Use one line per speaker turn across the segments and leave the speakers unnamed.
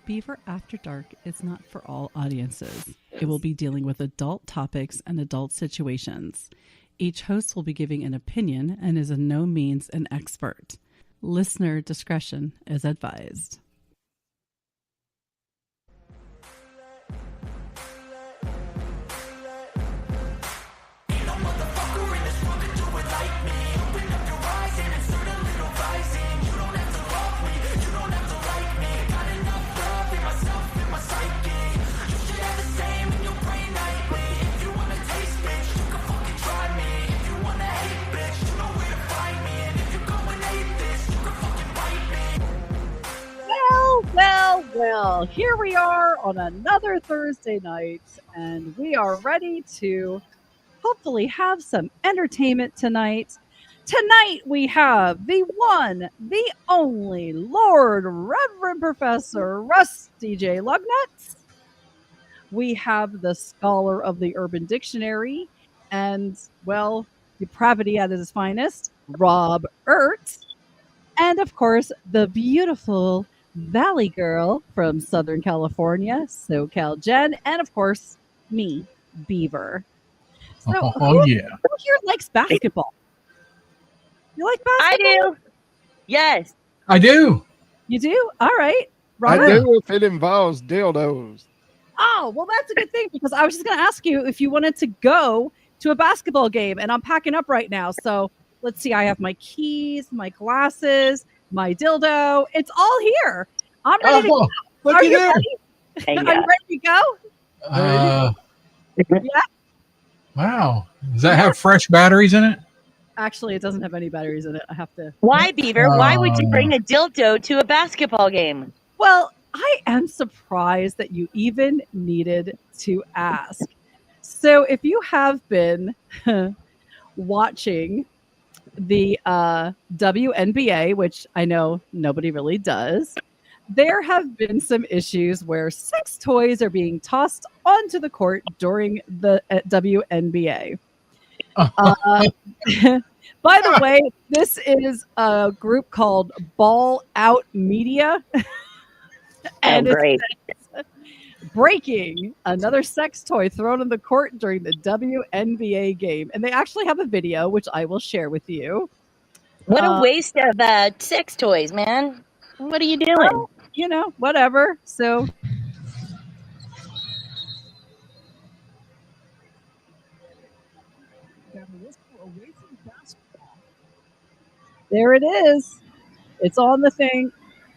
Beaver After Dark is not for all audiences. It will be dealing with adult topics and adult situations. Each host will be giving an opinion and is in no means an expert. Listener discretion is advised.
Well, here we are on another Thursday night, and we are ready to hopefully have some entertainment tonight. Tonight we have the one, the only Lord Reverend Professor Rusty J. Lugnuts. We have the scholar of the Urban Dictionary, and, well, depravity at its finest, Rob-ERT. And, of course, the beautiful Valley Girl from Southern California, SoCal Jen, and of course, me, Beaver. So, who here likes basketball? You like basketball?
I do. Yes.
I do.
You do? All right. Robert?
I do if it involves dildos.
Oh, well, that's a good thing because I was just going to ask you if you wanted to go to a basketball game, and I'm packing up right now. So let's see. I have my keys, my glasses, my dildo. It's all here. I'm ready to go. Are you ready? Are you ready to go?
Yeah. Wow. Does that have fresh batteries in it?
Actually, it doesn't have any batteries in it. I have to.
Why, Beaver? Why would you bring a dildo to a basketball game?
Well, I am surprised that you even needed to ask. So if you have been watching the WNBA, which I know nobody really does, there have been some issues where sex toys are being tossed onto the court during the WNBA. By the way, this is a group called Ball Out Media. And it's breaking another sex toy thrown on the court during the WNBA game. And they actually have a video, which I will share with you.
What a waste of sex toys, man. What are you doing?
Well, whatever. So there it is. It's on the thing.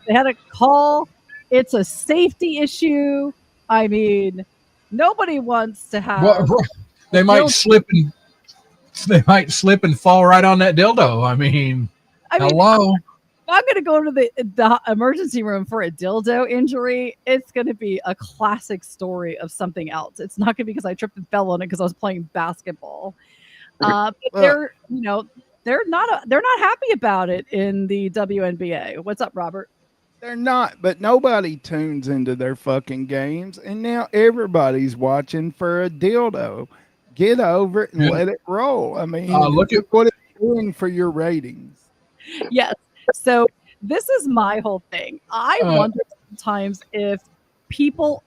They had a call. It's a safety issue. I mean, nobody wants to have.
Well, they might slip and fall right on that dildo. I mean, hello.
If I'm going to go to the emergency room for a dildo injury, it's going to be a classic story of something else. It's not going to be because I tripped and fell on it because I was playing basketball. But they're not happy about it in the WNBA. What's up, Robert?
They're not, but nobody tunes into their fucking games, and now everybody's watching for a dildo. Get over it and let it roll. I mean, look at what it's doing for your ratings.
Yes. So this is my whole thing. I wonder sometimes if people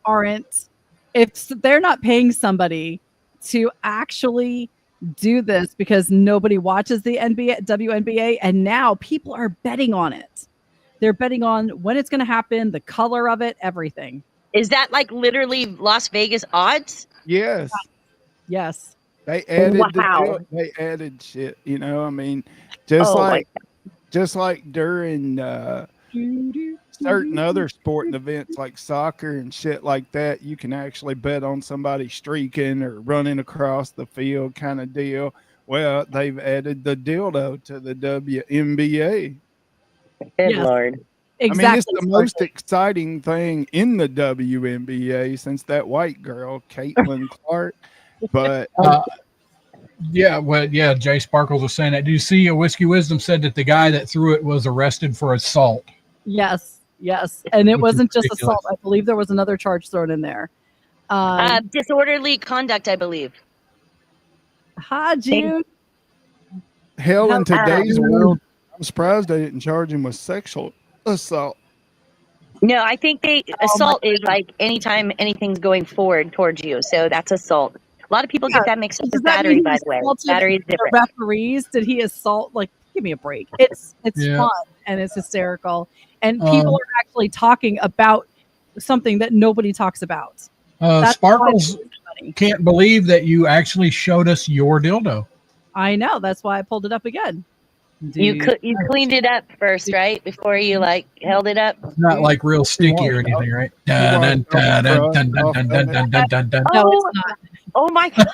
if they're not paying somebody to actually do this because nobody watches the WNBA, and now people are betting on it. They're betting on when it's going to happen, the color of it, everything.
Is that like literally Las Vegas odds?
Yes.
Yes.
They added they added shit, I mean, just like during certain other sporting events like soccer and shit like that, you can actually bet on somebody streaking or running across the field kind of deal. Well, they've added the dildo to the WNBA.
Good Lord.
Exactly.
I mean, it's the most exciting thing in the WNBA since that white girl, Caitlin Clark. But
Jay Sparkles was saying that. Do you see Whiskey Wisdom said that the guy that threw it was arrested for assault?
Yes. And it wasn't just assault. I believe there was another charge thrown in there.
Disorderly conduct, I believe.
Hi, Jude.
Hell, in today's world, I'm surprised they didn't charge him with sexual assault.
No, I think assault is like anytime anything's going forward towards you. So that's assault. A lot of people get that mixed up
Does
with
that
battery,
mean
by
he
the way.
assaulted
Battery is
the
different.
referees? Did he assault? Like, give me a break. It's
Yeah.
fun and it's hysterical, and people are actually talking about something that nobody talks about. That's why
Sparkles
it's funny.
can't believe that you actually showed us your dildo.
I know. That's why I pulled it up again.
You cleaned it up first, right? Before you like held it up.
It's not like real sticky or anything, right?
No, it's not.
Oh my God.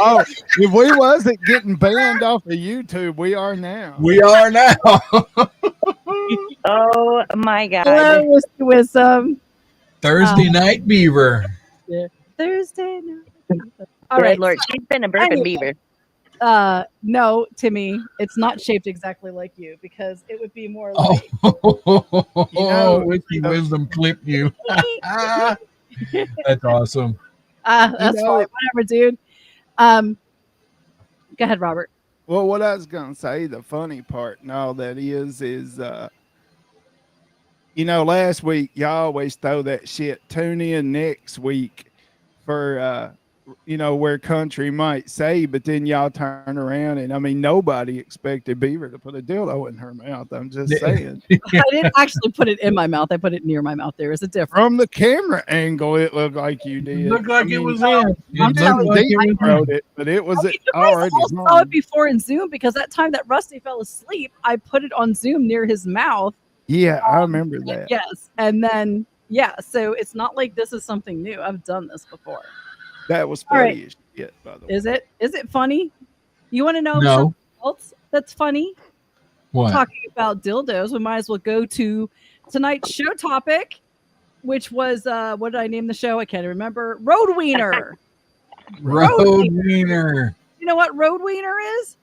Oh, if we wasn't getting banned off of YouTube, we are now.
We are now.
Oh my God.
Hello, Mr. Wisdom.
Thursday Night Beaver.
Yeah. Thursday night. All
Good
right.
Lord, she's been a burping beaver.
No, Timmy, it's not shaped exactly like you because it would be more like.
Wiki Wisdom clipped you. That's awesome.
That's fine. Whatever, dude. Go ahead, Robert.
Well, what I was gonna say, the funny part and all that is last week y'all always throw that shit. Tune in next week for where country might say, but then y'all turn around and I mean nobody expected Beaver to put a dildo in her mouth. I'm just saying.
I didn't actually put it in my mouth. I put it near my mouth. There is a difference.
From the camera angle, it looked like you did.
It looked like it was in.
I'm telling you, I wrote it, but it was already
I saw it before in Zoom because that time that Rusty fell asleep, I put it on Zoom near his mouth.
Yeah, I remember that.
Yes, and then so it's not like this is something new. I've done this before.
That was funny as shit, by the way.
Is it funny? You want to know
something
else that's funny?
What?
Talking about dildos, we might as well go to tonight's show topic, which was what did I name the show? I can't remember. Road Weiner.
Road Weiner.
You know what Road Weiner is?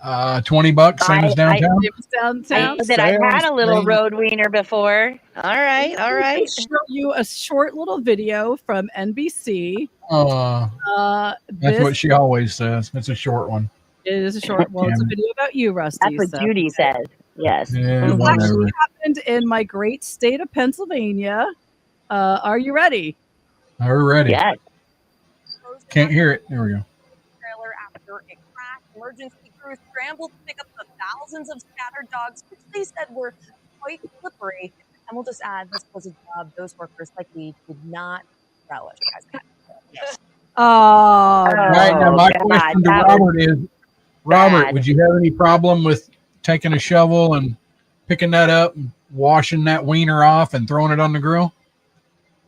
$20. Same as downtown.
Downtown.
That I had a little road wiener before. All right.
I'll show you a short little video from NBC.
That's what she always says. It's a short one.
It is a short. Well, it's a video about you, Rusty.
That's what Judy says. Yes.
Yeah,
it actually happened in my great state of Pennsylvania. Are you ready?
We're ready.
Yes.
Can't hear it. There we go.
Trailer after it crashed. Emergency crews scrambled to pick up the thousands of scattered dogs, which they said were quite slippery. And we'll just add, this was a job those workers likely did not relish.
Right now, my question to Robert is, Robert, would you have any problem with taking a shovel and picking that up and washing that wiener off and throwing it on the grill?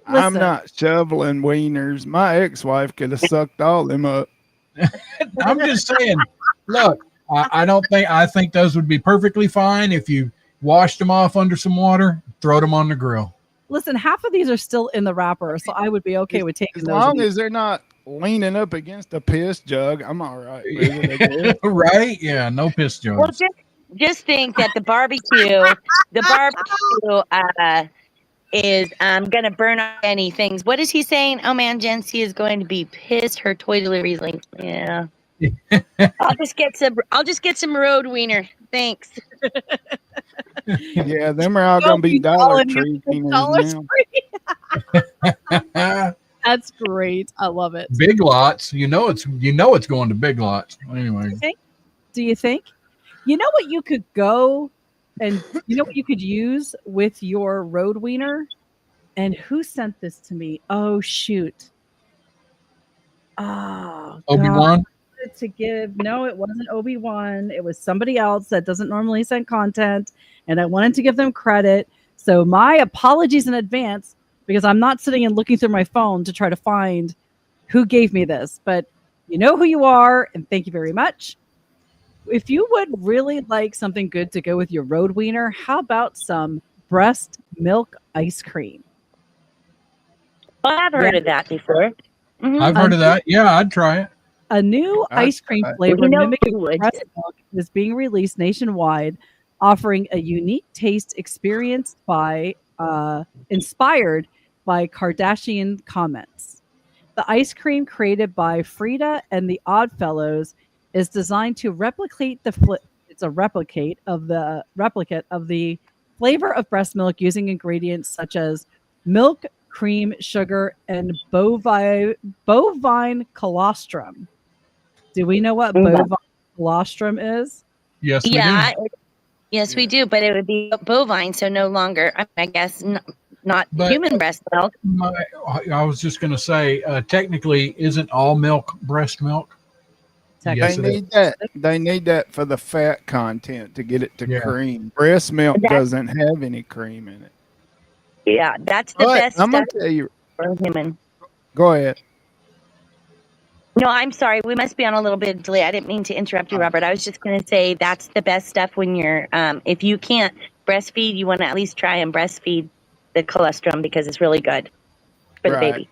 Listen. I'm not shoveling wieners. My ex-wife could have sucked all them up.
I'm just saying, look, I think those would be perfectly fine if you washed them off under some water, throw them on the grill.
Listen, half of these are still in the wrapper, so I would be okay with taking those.
As long as they're not leaning up against a piss jug, I'm all right.
Right? Yeah, no piss jugs.
Well, just think that the barbecue is gonna burn off any things. What is he saying? Oh man, Jency is going to be pissed. Her toy delivery is like, yeah. I'll just get some road wiener. Thanks.
Yeah, them are all gonna be Dollar Tree wieners
now. That's great. I love it.
Big Lots. You know it's going to Big Lots. Anyway.
Do you think? You know what you could go and you know what you could use with your road wiener? And who sent this to me? Oh shoot. Oh,
Obi-Wan?
No, it wasn't Obi-Wan. It was somebody else that doesn't normally send content, and I wanted to give them credit. So my apologies in advance because I'm not sitting and looking through my phone to try to find who gave me this, but you know who you are, and thank you very much. If you would really like something good to go with your road wiener, how about some breast milk ice cream?
Well, I've heard of that before.
Mm-hmm. I've heard of that. Yeah, I'd try it.
A new ice cream flavor mimicking breast milk is being released nationwide, offering a unique taste experienced by inspired by Kardashian comments. The ice cream created by Frida and the Oddfellows is designed to replicate of the flavor of breast milk using ingredients such as milk, cream, sugar, and bovine colostrum. Do we know what bovine colostrum is?
Yes, we do.
Yes, we do, but it would be bovine, so no longer, I guess, not human breast milk.
I was just going to say, technically, isn't all milk breast milk?
Yes, they need that. They need that for the fat content to get it to cream. Breast milk doesn't have any cream in it.
Yeah, that's the best.
I'm going to tell you.
For human.
Go ahead.
No, I'm sorry. We must be on a little bit of delay. I didn't mean to interrupt you, Robert. I was just going to say that's the best stuff when you're, if you can't breastfeed, you want to at least try and breastfeed the colostrum because it's really good for the baby.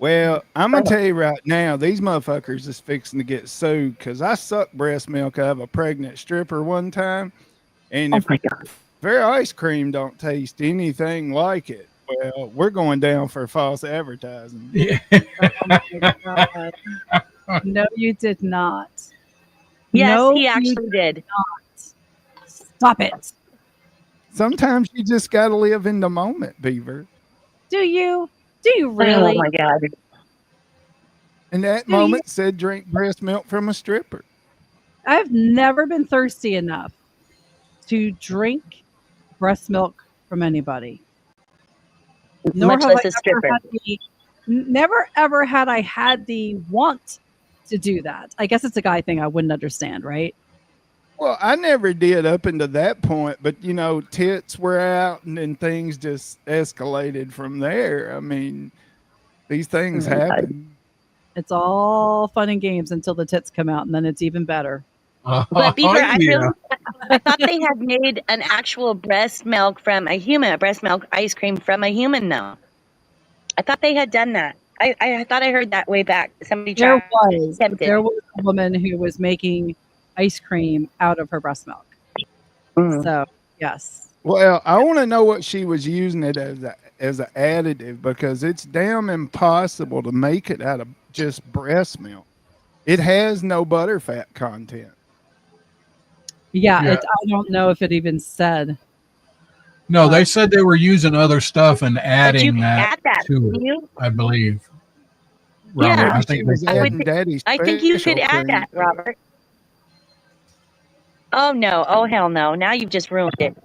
Well, I'm going to tell you right now, these motherfuckers is fixing to get sued because I sucked breast milk out of a pregnant stripper one time. And if their ice cream don't taste anything like it, well, we're going down for false advertising.
Yeah. No, you did not.
Yes, no, he actually did.
Not. Stop it.
Sometimes you just got to live in the moment, Beaver.
Do you? Do you really?
Oh, my God.
In that moment, said drink breast milk from a stripper.
I've never been thirsty enough to drink breast milk from anybody. Nor
much
have
less
I
a stripper.
Never ever had I had the want to do that. I guess it's a guy thing I wouldn't understand, right?
Well, I never did up into that point, but you know, tits were out and then things just escalated from there. I mean, these things happen.
It's all fun and games until the tits come out, and then it's even better.
But Beaver, I thought they had made an actual breast milk from a human, a breast milk ice cream from a human, though. I thought they had done that. I thought I heard that way back. Somebody
there was a woman who was making ice cream out of her breast milk. So yes.
Well, I want to know what she was using it as an additive because it's damn impossible to make it out of just breast milk. It has no butterfat content.
Yeah. I don't know if it even said.
No, they said they were using other stuff and adding that to it, I believe. Robert,
yeah,
I think
you could add that, Robert. Oh, no. Oh, hell no. Now you've just ruined it.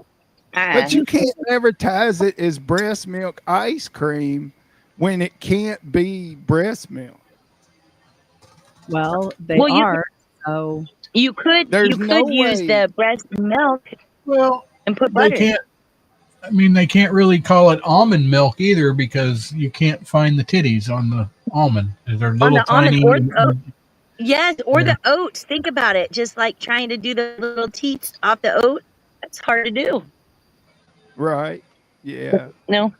But you can't advertise it as breast milk ice cream when it can't be breast milk.
Well, they are. So
you could use the breast milk and put butter.
They can't really call it almond milk either because you can't find the titties on the almond. They're little tiny.
Yes, or the oats. Think about it. Just like trying to do the little teats off the oat. That's hard to do.
Right. Yeah.
No.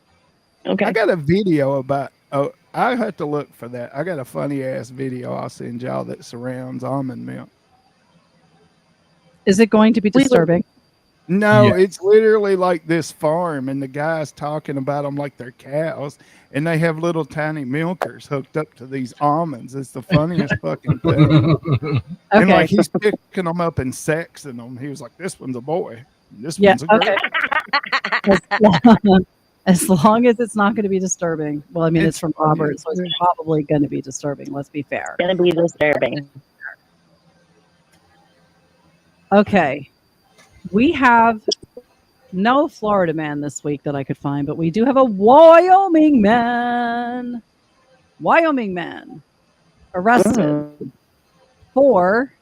Okay.
I got a video about. Oh, I have to look for that. I got a funny ass video I'll send y'all that surrounds almond milk.
Is it going to be disturbing?
No, it's literally like this farm, and the guy's talking about them like they're cows, and they have little tiny milkers hooked up to these almonds. It's the funniest fucking thing. Okay. And like he's picking them up and sexing them. He was like, "This one's a boy. This one's a girl."
As long as it's not going to be disturbing. Well, I mean, it's from Robert, so it's probably going to be disturbing. Let's be fair.
Going to be disturbing.
Okay. We have no Florida man this week that I could find, but we do have a Wyoming man. Wyoming man arrested for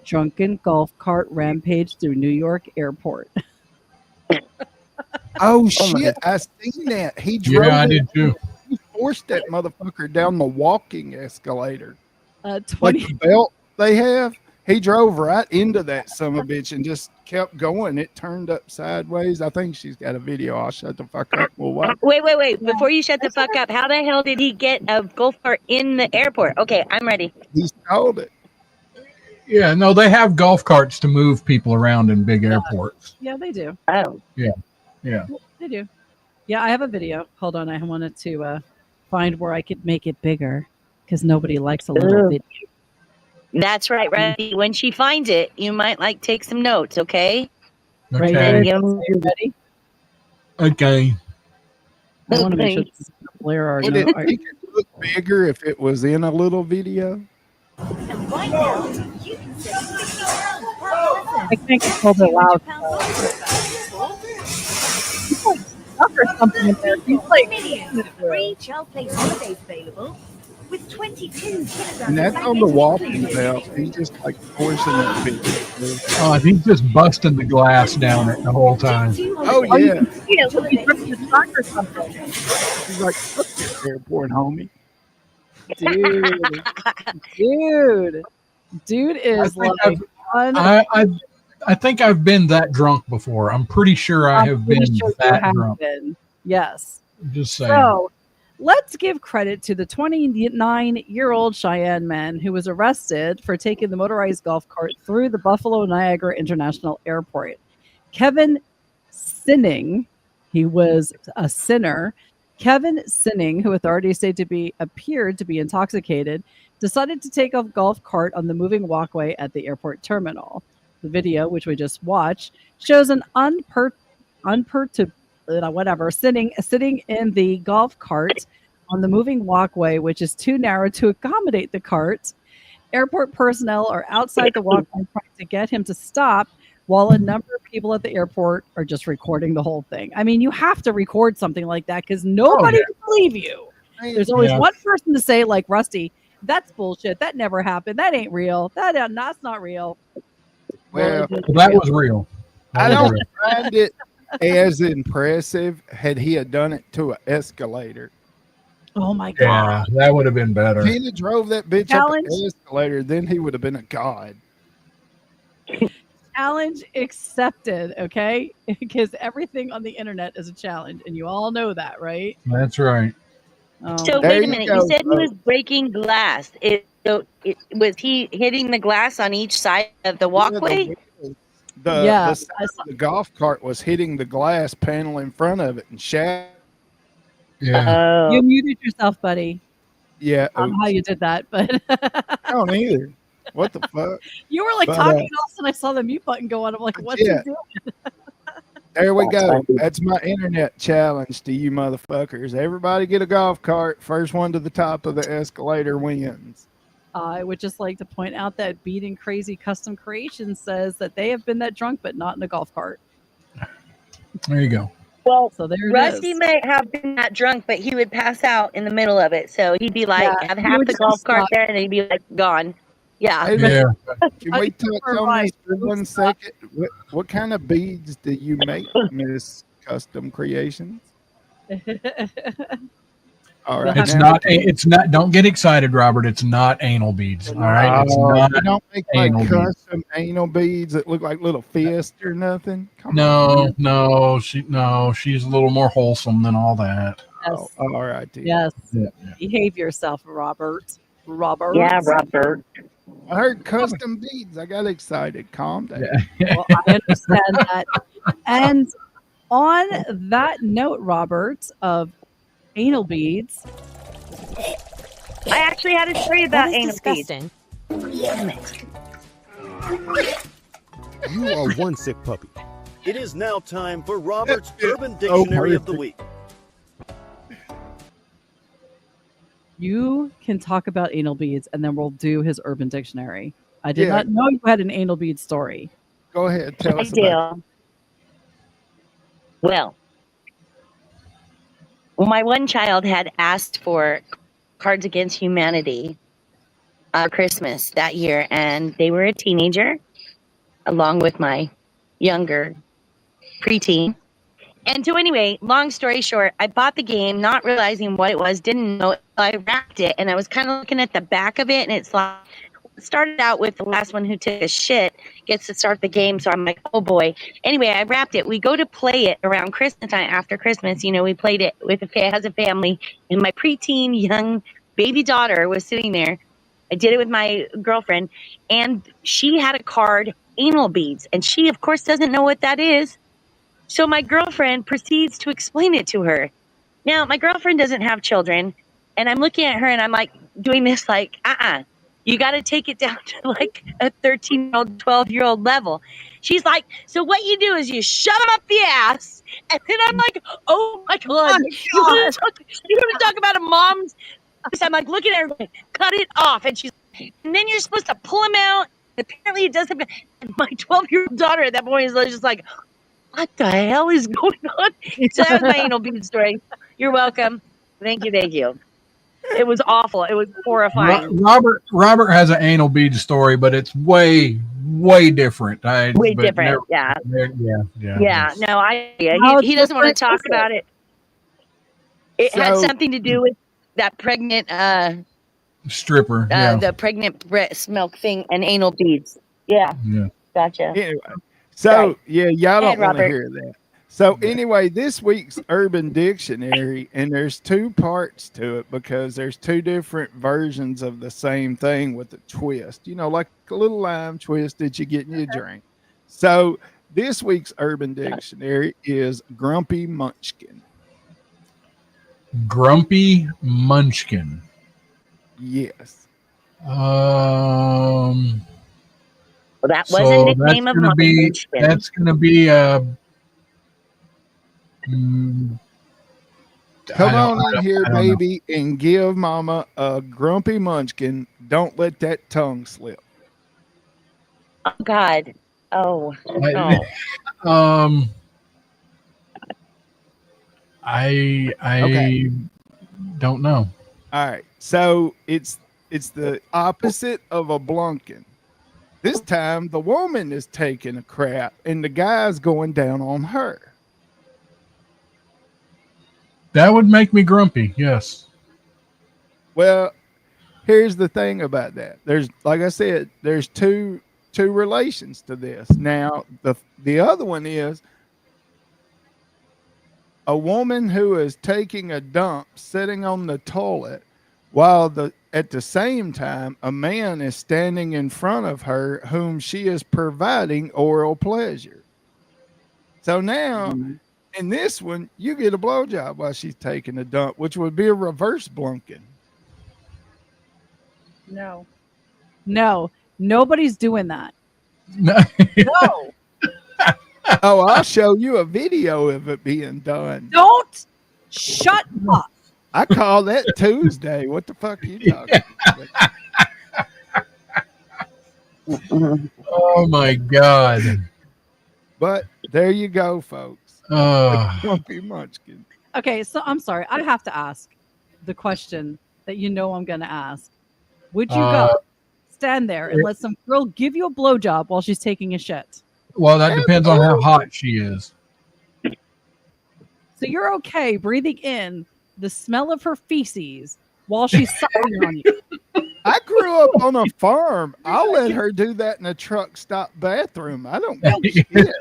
drunken golf cart rampage through New York airport.
Oh shit! I seen that. He drove.
Yeah, I did too.
He forced that motherfucker down the walking escalator.
20
like the belt they have. He drove right into that son of a bitch and just kept going. It turned up sideways. I think she's got a video. I'll shut the fuck up. We'll watch.
Wait. Before you shut the fuck up, how the hell did he get a golf cart in the airport? Okay, I'm ready.
He stole it.
Yeah, no, they have golf carts to move people around in big airports.
Yeah, they do.
Oh.
Yeah.
They do. Yeah, I have a video. Hold on. I wanted to find where I could make it bigger because nobody likes a little video.
That's right, Randy. When she finds it, you might take some notes, okay?
Right,
Okay.
Derek? Are you ready?
Okay.
I want to make sure this is going to blare our
Would
note.
it make it look bigger if it was in a little video?
And right now, you can save £50 per person.
I can't control the loud. Stuff or something in there. He's like,
Millions of free child place holidays available with 22 kilograms
And that's
of
on the
baggage
walking
included.
belt. He's just like forcing that bitch.
Oh, he's just busting the glass down it the whole time.
Oh,
oh, you
yeah.
can see it. Look, he's ripping the truck or something.
He's like, fuck this airport, homie.
Dude is like
I think I've been that drunk before. I'm pretty sure I have been that drunk.
Yes.
Just saying.
So let's give credit to the 29-year-old Cheyenne man who was arrested for taking the motorized golf cart through the Buffalo Niagara International Airport. Kevin Sinning, he was a sinner. Kevin Sinning, who authorities say appeared to be intoxicated, decided to take a golf cart on the moving walkway at the airport terminal. The video, which we just watched, shows an sitting in the golf cart on the moving walkway, which is too narrow to accommodate the cart. Airport personnel are outside the walkway trying to get him to stop, while a number of people at the airport are just recording the whole thing. I mean, you have to record something like that because nobody will believe you. There's always one person to say, like Rusty, that's bullshit. That never happened. That ain't real. That's not real.
Well,
that was real.
I don't find it as impressive had he had done it to an escalator.
Oh my God.
Yeah, that would have been better.
If he'd have drove that bitch up an escalator, then he would have been a god.
Challenge accepted, okay? Because everything on the internet is a challenge, and you all know that, right?
That's right.
So wait a minute. You said he was breaking glass. Was he hitting the glass on each side of the walkway?
The side of the golf cart was hitting the glass panel in front of it and shattered.
Yeah.
You muted yourself, buddy.
Yeah.
I don't know how you did that, but
I don't either. What the fuck?
You were like talking, and all of a sudden I saw the mute button go on. I'm like, what's he doing?
There we go. That's my internet challenge to you motherfuckers. Everybody get a golf cart. First one to the top of the escalator wins.
I would just like to point out that Beating Crazy Custom Creation says that they have been that drunk, but not in a golf cart.
There you go.
Well,
so there
Rusty might have been that drunk, but he would pass out in the middle of it. So he'd be like, have half the golf cart there, and then he'd be like, gone. Yeah.
Can we touch on this for 1 second? What kind of beads do you make, Miss Custom Creations? All right.
It's not, don't get excited, Robert. It's not anal beads. All right. It's not.
You don't make like custom anal beads that look like little fists or nothing?
She's a little more wholesome than all that.
Yes.
All right. Dude.
Yes. Yeah. Behave yourself, Robert.
Yeah, Robert.
I heard custom beads. I got excited. Calm down.
Well, I understand that. And on that note, Robert, of anal beads.
I actually had a story about anal beads.
Damn it.
You are one sick puppy. It is now time for Robert's Urban Dictionary of the Week.
You can talk about anal beads, and then we'll do his Urban Dictionary. I did not know you had an anal bead story.
Go ahead. Tell us about it.
Well, my one child had asked for Cards Against Humanity Christmas that year, and they were a teenager, along with my younger preteen. And so anyway, long story short, I bought the game, not realizing what it was, didn't know. I wrapped it, and I was kind of looking at the back of it, and it's like, started out with the last one who took a shit gets to start the game. So I'm like, oh boy. Anyway, I wrapped it. We go to play it around Christmas time. After Christmas, we played it as a family, and my preteen young baby daughter was sitting there. I did it with my girlfriend, and she had a card, anal beads, and she of course doesn't know what that is. So my girlfriend proceeds to explain it to her. Now, my girlfriend doesn't have children, and I'm looking at her and I'm like doing this like, You got to take it down to like a 13-year-old, 12-year-old level. She's like, so what you do is you shove them up the ass. And then I'm like, oh my God. You want to talk about a mom's? I'm like looking at her, going, cut it off. And she's like, and then you're supposed to pull them out. Apparently it doesn't. And my 12-year-old daughter at that point is just like, what the hell is going on? So that was my anal bead story. You're welcome. Thank you. It was awful. It was horrifying.
Robert has an anal bead story, but it's way different.
Different. Yeah. No, he doesn't want to talk about it. It had something to do with that pregnant
stripper.
The pregnant breast milk thing and anal beads. Yeah. Gotcha.
Anyway, so y'all don't want to hear that. So anyway, this week's Urban Dictionary, and there's two parts to it because there's two different versions of the same thing with a twist. You know, like a little lime twist that you get in your drink. So this week's Urban Dictionary is Grumpy Munchkin.
Grumpy Munchkin.
Yes.
Well, that wasn't the nickname of Munchkin.
That's going to be
come on in here, baby, and give mama a grumpy munchkin. Don't let that tongue slip.
Oh God. Oh.
I don't know.
All right. So it's the opposite of a blunkin. This time the woman is taking a crap and the guy's going down on her.
That would make me grumpy, yes.
Well, here's the thing about that. There's, like I said, there's two relations to this. Now, the other one is a woman who is taking a dump sitting on the toilet while at the same time a man is standing in front of her whom she is providing oral pleasure. So now in this one, you get a blowjob while she's taking a dump, which would be a reverse blunkin.
No, nobody's doing that.
No. Oh, I'll show you a video of it being done.
Don't shut up.
I call that Tuesday. What the fuck are you talking
about? Oh my God.
But there you go, folks. Grumpy Munchkin.
Okay, so I'm sorry. I have to ask the question that you know I'm going to ask. Would you go stand there and let some girl give you a blowjob while she's taking a shit?
Well, that depends on how hot she is.
So you're okay breathing in the smell of her feces while she's sucking on you?
I grew up on a farm. I'll let her do that in a truck stop bathroom. I don't give a shit.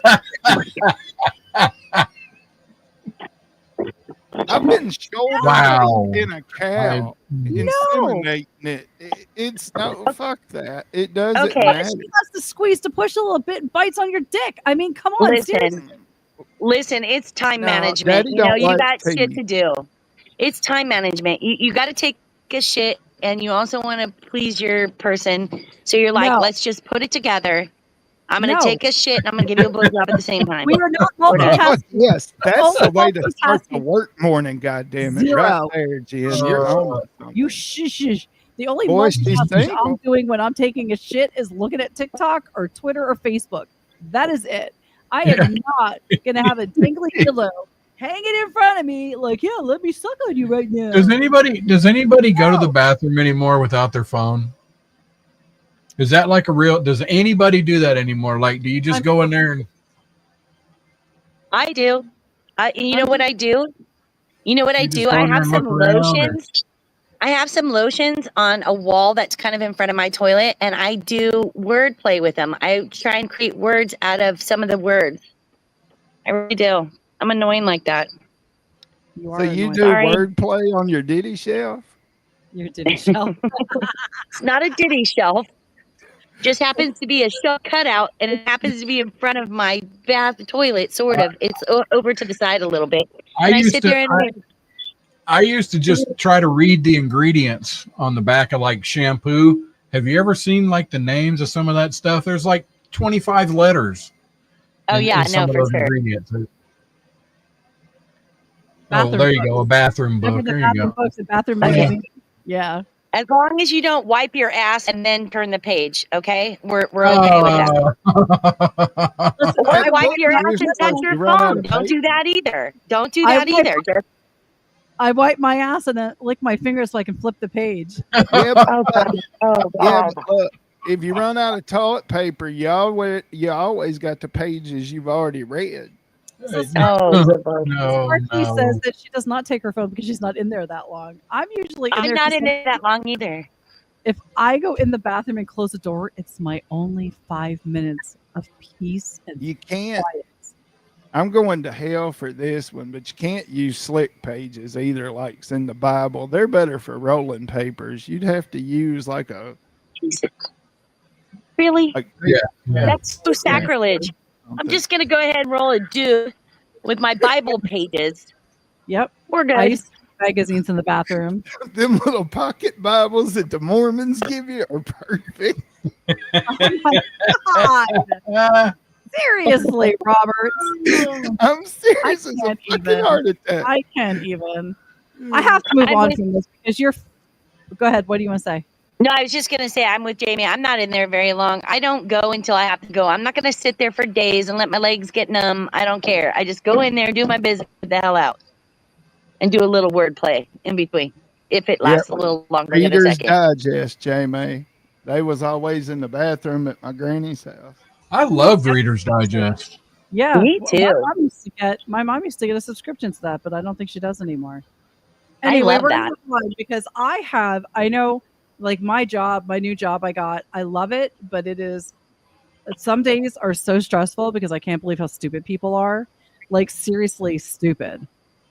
I've been shoulder in a cow, inseminating it. It's no, fuck that. It doesn't matter.
She has to squeeze to push a little bit and bites on your dick. I mean, come on,
Listen, it's time management. You know, you got shit to do. It's time management. You got to take a shit, and you also want to please your person. So you're like, let's just put it together. I'm going to take a shit and I'm going to give you a blowjob at the same time.
We are not multitasking.
Yes, that's the way to start the work morning, goddammit. Right there, Jen. You're on something.
You shush. The only multitasking I'm doing when I'm taking a shit is looking at TikTok or Twitter or Facebook. That is it. I am not going to have a dingly pillow hanging in front of me like, yeah, let me suck on you right now.
Does anybody go to the bathroom anymore without their phone? Is that like does anybody do that anymore? Like, do you just go in there and?
I do. You know what I do? I have some lotions. I have some lotions on a wall that's kind of in front of my toilet, and I do word play with them. I try and create words out of some of the words. I really do. I'm annoying like that.
So you do word play on your Diddy shelf?
Your Diddy shelf.
It's not a Diddy shelf. Just happens to be a shelf cutout, and it happens to be in front of my bath toilet, sort of. It's over to the side a little bit.
I used to just try to read the ingredients on the back of like shampoo Have you ever seen like the names of some of that stuff? There's like 25 letters.
Oh
in
yeah,
some
no,
of
for
those
sure.
ingredients. Oh,
Bathroom
there you
books.
go, a bathroom
Remember
book.
the
There you
bathroom
go.
books and bathroom
Oh, yeah.
magazine? Yeah.
As long as you don't wipe your ass and then turn the page, okay? We're okay with that.
Listen,
Or
I
wipe
wipe
your
my-
ass and touch your
You run out
phone.
of
Don't do
paper.
that either. Don't do
I
that
wipe-
either. Just,
I wipe my ass and then lick my fingers so I can flip the page.
Yeah,
oh God. Oh
yeah,
God.
but look, if you run out of toilet paper, you always got the pages you've already read.
Oh, good Lord.
Sparky says that she does not take her phone because she's not in there that long. I'm usually in
I'm
there.
not
'cause
in it that long either.
If I go in the bathroom and close the door, it's my only 5 minutes of peace and
You can't.
quiet.
I'm going to hell for this one, but you can't use slick pages either, like it's in the Bible. They're better for rolling papers. You'd have to use like a.
Jesus. Really?
Like,
Yeah.
That's so sacrilege. I'm just gonna go ahead and roll a dude with my Bible pages.
Yep.
We're good.
I used to keep magazines in the bathroom.
Them little pocket Bibles that the Mormons give you are perfect.
Oh my God. Seriously, Robert.
I'm serious as a
can't
fucking
even.
heart attack.
I can't even. I have to move
I'm
on
with-
from this because you're. Go ahead. What do you want to say?
No, I was just gonna say I'm with Jamie. I'm not in there very long. I don't go until I have to go. I'm not gonna sit there for days and let my legs get numb. I don't care. I just go in there, do my business, get the hell out, and do a little wordplay in between if it lasts a little longer than a
Reader's
second.
Digest, Jamie. They was always in the bathroom at my granny's house.
I love Reader's Digest.
Yeah,
Me too.
My mom used to get a subscription to that, but I don't think she does anymore.
I
Anyway,
love
we're gonna
that.
move on because I know, like my new job I got, I love it, but it is. Some days are so stressful because I can't believe how stupid people are. Like seriously stupid.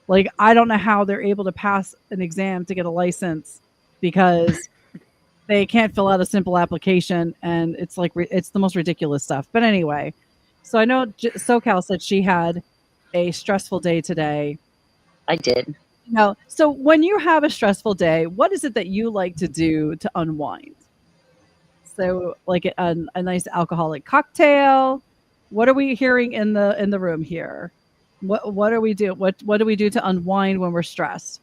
Like I don't know how they're able to pass an exam to get a license because they can't fill out a simple application, and it's like it's the most ridiculous stuff. But anyway, so I know SoCal said she had a stressful day today.
I did.
So when you have a stressful day, what is it that you like to do to unwind? So like a nice alcoholic cocktail. What are we hearing in the room here? What do we do? What do we do to unwind when we're stressed?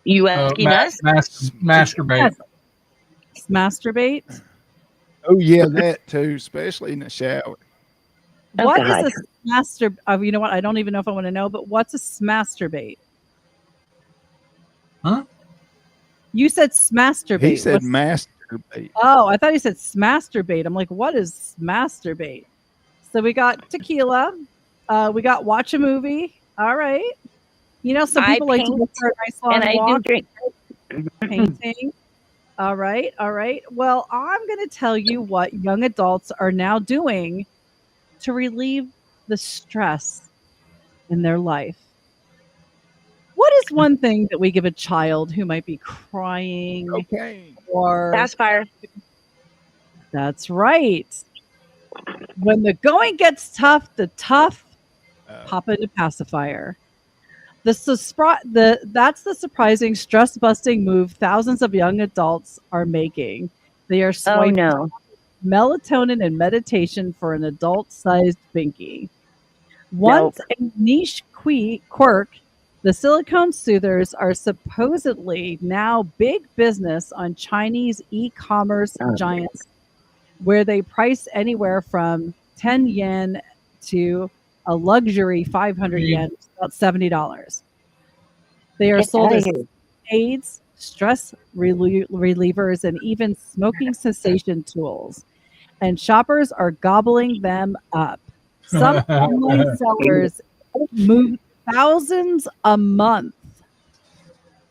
You asking us?
Masturbate.
Masturbate.
Oh yeah, that too, especially in the shower.
What
God.
is a master? You know what? I don't even know if I want to know. But what's a masturbate?
Huh?
You said masturbate.
He said
What's-
masturbate.
Oh, I thought he said masturbate. I'm like, what is masturbate? So we got tequila. We got watch a movie. All right. You know, some
I
people like to
paint
go for a nice long
and I
walk.
do drink.
Painting. All right. All right. Well, I'm going to tell you what young adults are now doing to relieve the stress in their life. What is one thing that we give a child who might be crying
Okay.
or
Fire.
That's right. When the going gets tough, the tough pop in a pacifier. That's the surprising stress busting move thousands of young adults are making. They are swiping melatonin and meditation for an adult sized binky. Once a niche quirk, the silicone soothers are supposedly now big business on Chinese e-commerce giants, where they price anywhere from 10 yen to a luxury 500 yen, about $70. They are sold as aids, stress relievers, and even smoking cessation tools. And shoppers are gobbling them up. Some online sellers move thousands a month.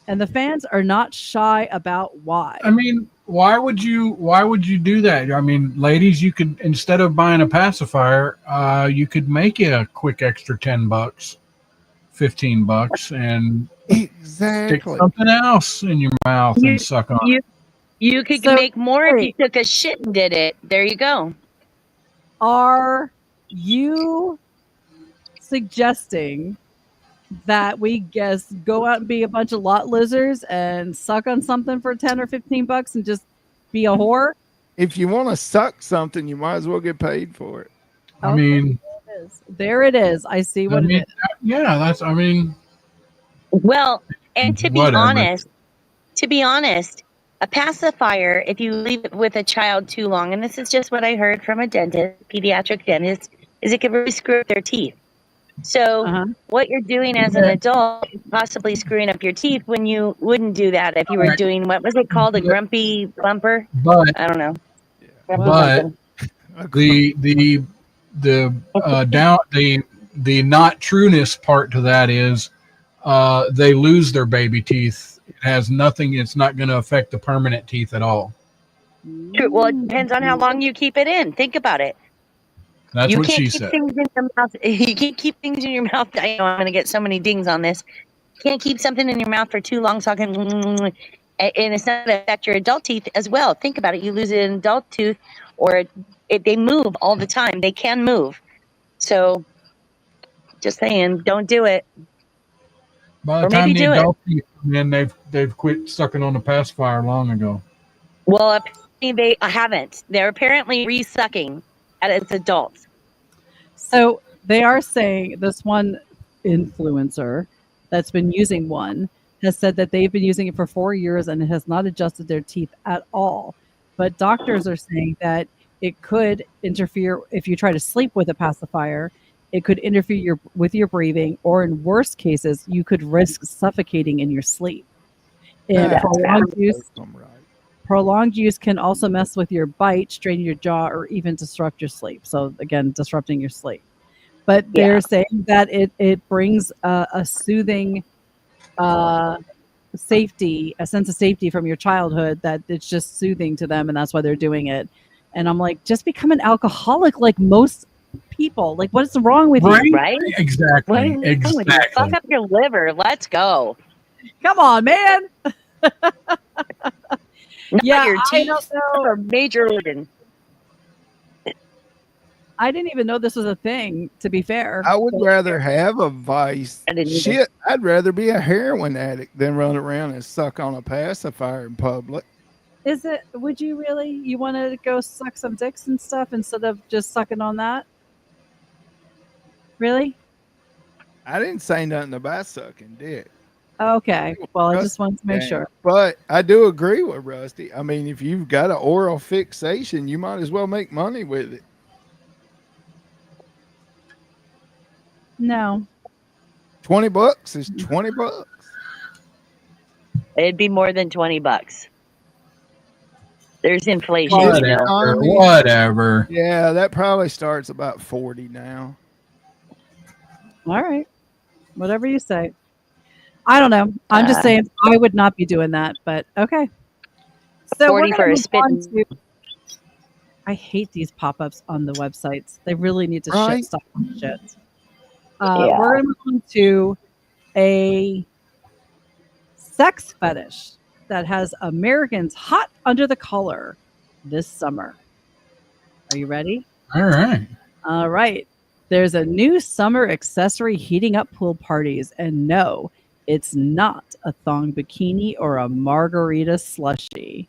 And the fans are not shy about why.
I mean, why would you do that? I mean, ladies, you could, instead of buying a pacifier, you could make you a quick extra $10, $15, and stick something else in your mouth and suck on it.
You could make more if you took a shit and did it. There you go.
Are you suggesting that we go out and be a bunch of lot lizards and suck on something for 10 or $15 and just be a whore?
If you want to suck something, you might as well get paid for it.
I mean,
there it is. I see what it is.
Yeah, that's. I mean,
well, and to be
whatever.
honest, a pacifier, if you leave it with a child too long, and this is just what I heard from a dentist, pediatric dentist, is it could really screw up their teeth. So what you're doing as an adult is possibly screwing up your teeth when you wouldn't do that if you were doing, what was it called, a grumpy bumper?
But
I don't know.
But the not trueness part to that is they lose their baby teeth. It has nothing. It's not going to affect the permanent teeth at all.
True. Well, it depends on how long you keep it in. Think about it.
That's what she said.
Things in your mouth. You can't keep things in your mouth. I know I'm going to get so many dings on this. You can't keep something in your mouth for too long, so I can, and it's not going to affect your adult teeth as well. Think about it. You lose an adult tooth, or they move all the time. They can move. So, just saying, don't do it.
By the time the adult teeth come in, they've quit sucking on the pacifier long ago.
Well, they haven't. They're apparently re-sucking as adults.
So they are saying, this one influencer that's been using one has said that they've been using it for 4 years and it has not adjusted their teeth at all. But doctors are saying that it could interfere if you try to sleep with a pacifier. It could interfere with your breathing, or in worst cases, you could risk suffocating in your sleep. And prolonged use can also mess with your bite, strain your jaw, or even disrupt your sleep. So again, disrupting your sleep. But they're saying that it brings a soothing safety, a sense of safety from your childhood, that it's just soothing to them, and that's why they're doing it. And I'm like, just become an alcoholic like most people. Like, what's wrong with you?
Right?
Exactly.
Fuck up your liver. Let's go.
Come on, man.
Not your teeth or major organ.
I didn't even know this was a thing, to be fair.
I would rather have a vice. I'd rather be a heroin addict than run around and suck on a pacifier in public.
Is it? Would you really? You want to go suck some dicks and stuff instead of just sucking on that? Really?
I didn't say nothing about sucking dick.
Okay. Well, I just wanted to make sure.
But I do agree with Rusty. I mean, if you've got an oral fixation, you might as well make money with it.
No.
$20 is $20.
It'd be more than $20. There's inflation.
Whatever.
Yeah, that probably starts about 40 now.
All right. Whatever you say. I don't know. I'm just saying I would not be doing that, but okay. So
40 for a spin.
I hate these pop-ups on the websites. They really need to shit stop on shit. We're going to move on to a sex fetish that has Americans hot under the collar this summer. Are you ready?
All right.
All right. There's a new summer accessory heating up pool parties, and no, it's not a thong bikini or a margarita slushie.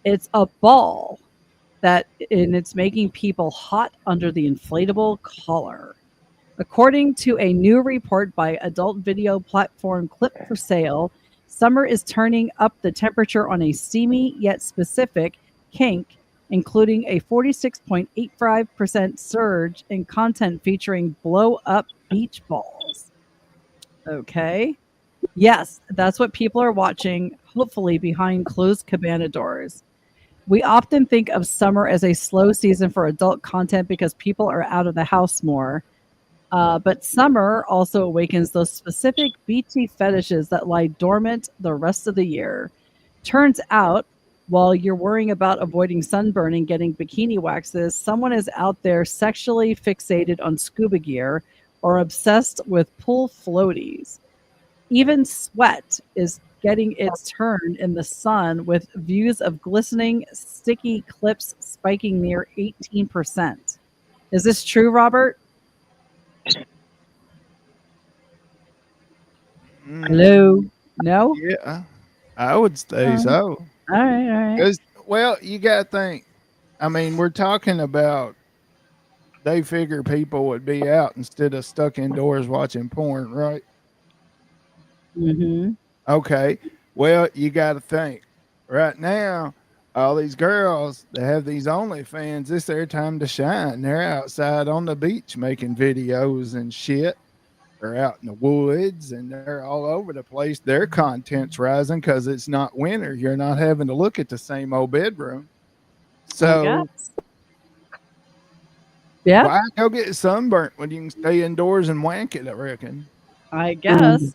It's a ball and it's making people hot under the inflatable collar. According to a new report by adult video platform Clip for Sale, summer is turning up the temperature on a steamy yet specific kink, including a 46.85% surge in content featuring blow-up beach balls. Okay. Yes, that's what people are watching, hopefully behind closed cabana doors. We often think of summer as a slow season for adult content because people are out of the house more. But summer also awakens those specific beachy fetishes that lie dormant the rest of the year. Turns out, while you're worrying about avoiding sunburn and getting bikini waxes, someone is out there sexually fixated on scuba gear or obsessed with pool floaties. Even sweat is getting its turn in the sun, with views of glistening, sticky clips spiking near 18%. Is this true, Robert? Hello? No?
Yeah, I would say so.
All right.
Because Well, you got to think. I mean, we're talking about they figure people would be out instead of stuck indoors watching porn, right?
Mm-hmm.
Okay. Well, you got to think. Right now, all these girls that have these OnlyFans, it's their time to shine. They're outside on the beach making videos and shit. They're out in the woods and they're all over the place. Their content's rising because it's not winter. You're not having to look at the same old bedroom. So
yeah,
why go get sunburnt when you can stay indoors and wank it, I reckon.
I guess.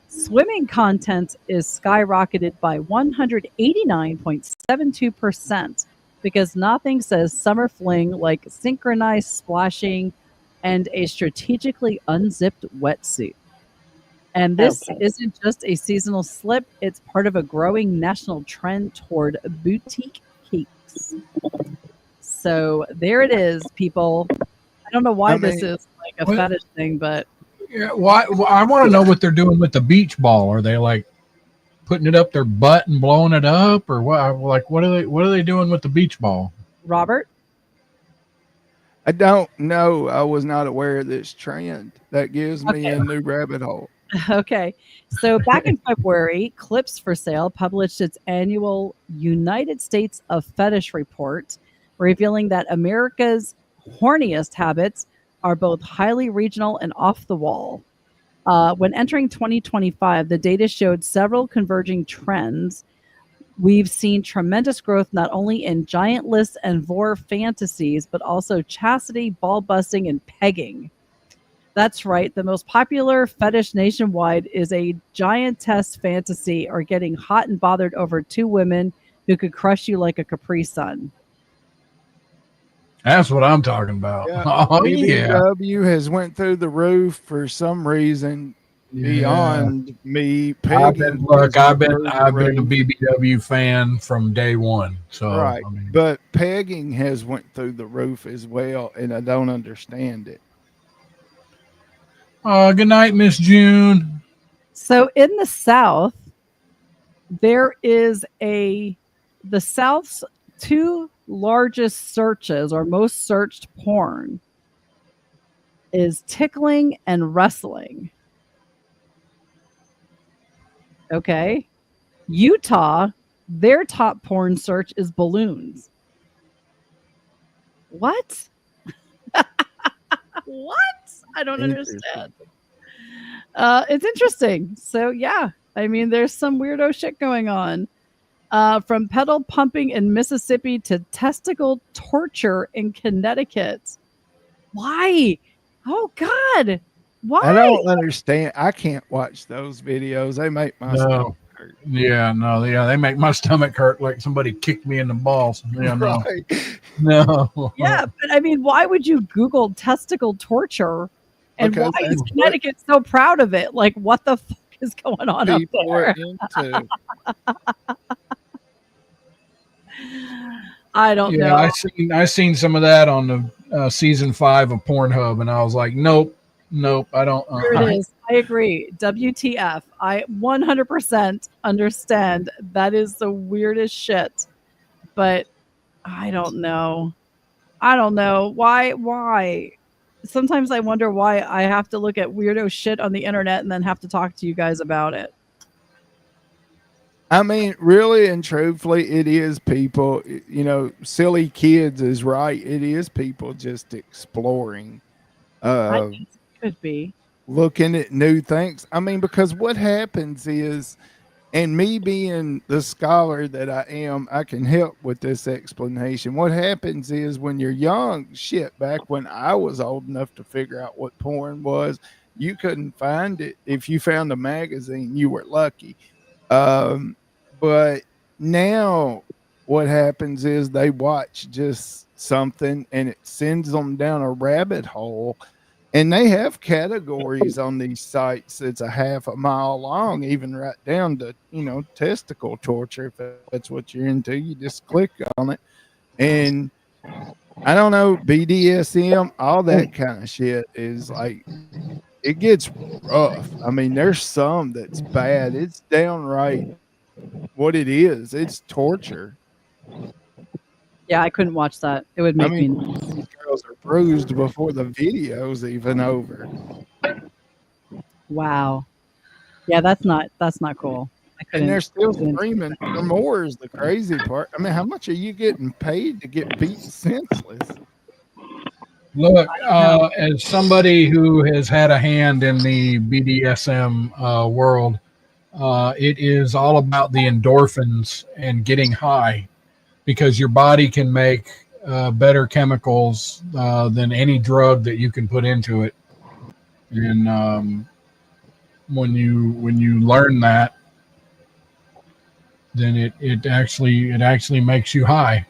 Swimming content is skyrocketed by 189.72% because nothing says summer fling like synchronized splashing and a strategically unzipped wetsuit. And this isn't just a seasonal slip, it's part of a growing national trend toward boutique peaks. So there it is, people. I don't know why this is like a fetish thing, but
yeah, why? I want to know what they're doing with the beach ball. Are they like putting it up their butt and blowing it up, or what? Like, what are they doing with the beach ball?
Robert?
I don't know. I was not aware of this trend. That gives me a new rabbit hole.
Okay. So back in February, Clips for Sale published its annual United States of Fetish report, revealing that America's horniest habits are both highly regional and off the wall. When entering 2025, the data showed several converging trends. We've seen tremendous growth not only in giant lists and vor fantasies, but also chastity, ball busting, and pegging. That's right. The most popular fetish nationwide is a giantess fantasy or getting hot and bothered over two women who could crush you like a Capri Sun.
That's what I'm talking about.
Yeah.
Oh,
BBW has went through the roof for some reason beyond me.
I've been a BBW fan from day one. So
right. I mean, but pegging has went through the roof as well, and I don't understand it.
Good night, Miss June.
So in the South, there is the South's two largest searches or most searched porn is tickling and wrestling. Okay. Utah, their top porn search is balloons. What? What? I don't understand. It's interesting. So yeah, I mean, there's some weirdo shit going on. From pedal pumping in Mississippi to testicle torture in Connecticut. Why? Oh God. Why?
I don't understand. I can't watch those videos. They make my stomach hurt.
Yeah, they make my stomach hurt like somebody kicked me in the balls. Yeah, no.
Right.
No.
Yeah, but I mean, why would you Google testicle torture? And why is Connecticut so proud of it? Like, what the fuck is going on up there? I don't know.
I seen some of that on the season 5 of Pornhub, and I was like, nope, I don't.
Here it is. I agree. WTF? I 100% understand. That is the weirdest shit. But I don't know. Why? Sometimes I wonder why I have to look at weirdo shit on the internet and then have to talk to you guys about it.
I mean, really and truthfully, it is people, silly kids is right. It is people just exploring.
I think it could be.
Looking at new things. I mean, because what happens is, and me being the scholar that I am, I can help with this explanation. What happens is when you're young, back when I was old enough to figure out what porn was, you couldn't find it. If you found a magazine, you were lucky. But now what happens is they watch just something and it sends them down a rabbit hole. And they have categories on these sites that's a half a mile long, even right down to, testicle torture. If that's what you're into, you just click on it. And I don't know, BDSM, all that kind of shit is like, it gets rough. I mean, there's some that's bad. It's downright what it is. It's torture.
Yeah, I couldn't watch that. It would make me.
These girls are bruised before the video's even over.
Wow. Yeah, that's not cool. I couldn't.
And they're still
couldn't-
screaming for more is the crazy part. I mean, how much are you getting paid to get beaten senseless?
Look, as somebody who has had a hand in the BDSM world, it is all about the endorphins and getting high because your body can make better chemicals than any drug that you can put into it. And when you learn that, then it actually makes you high.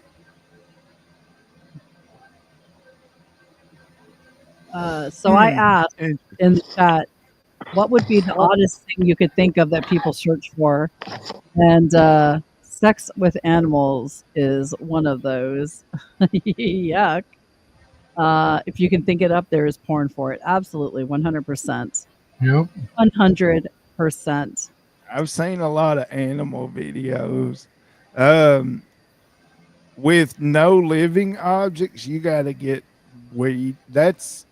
So I asked in the chat, what would be the oddest thing you could think of that people search for? And sex with animals is one of those. Yuck. If you can think it up, there is porn for it. Absolutely, 100%.
Yep.
100%.
I've seen a lot of animal videos. With no living objects, you got to get weed. That's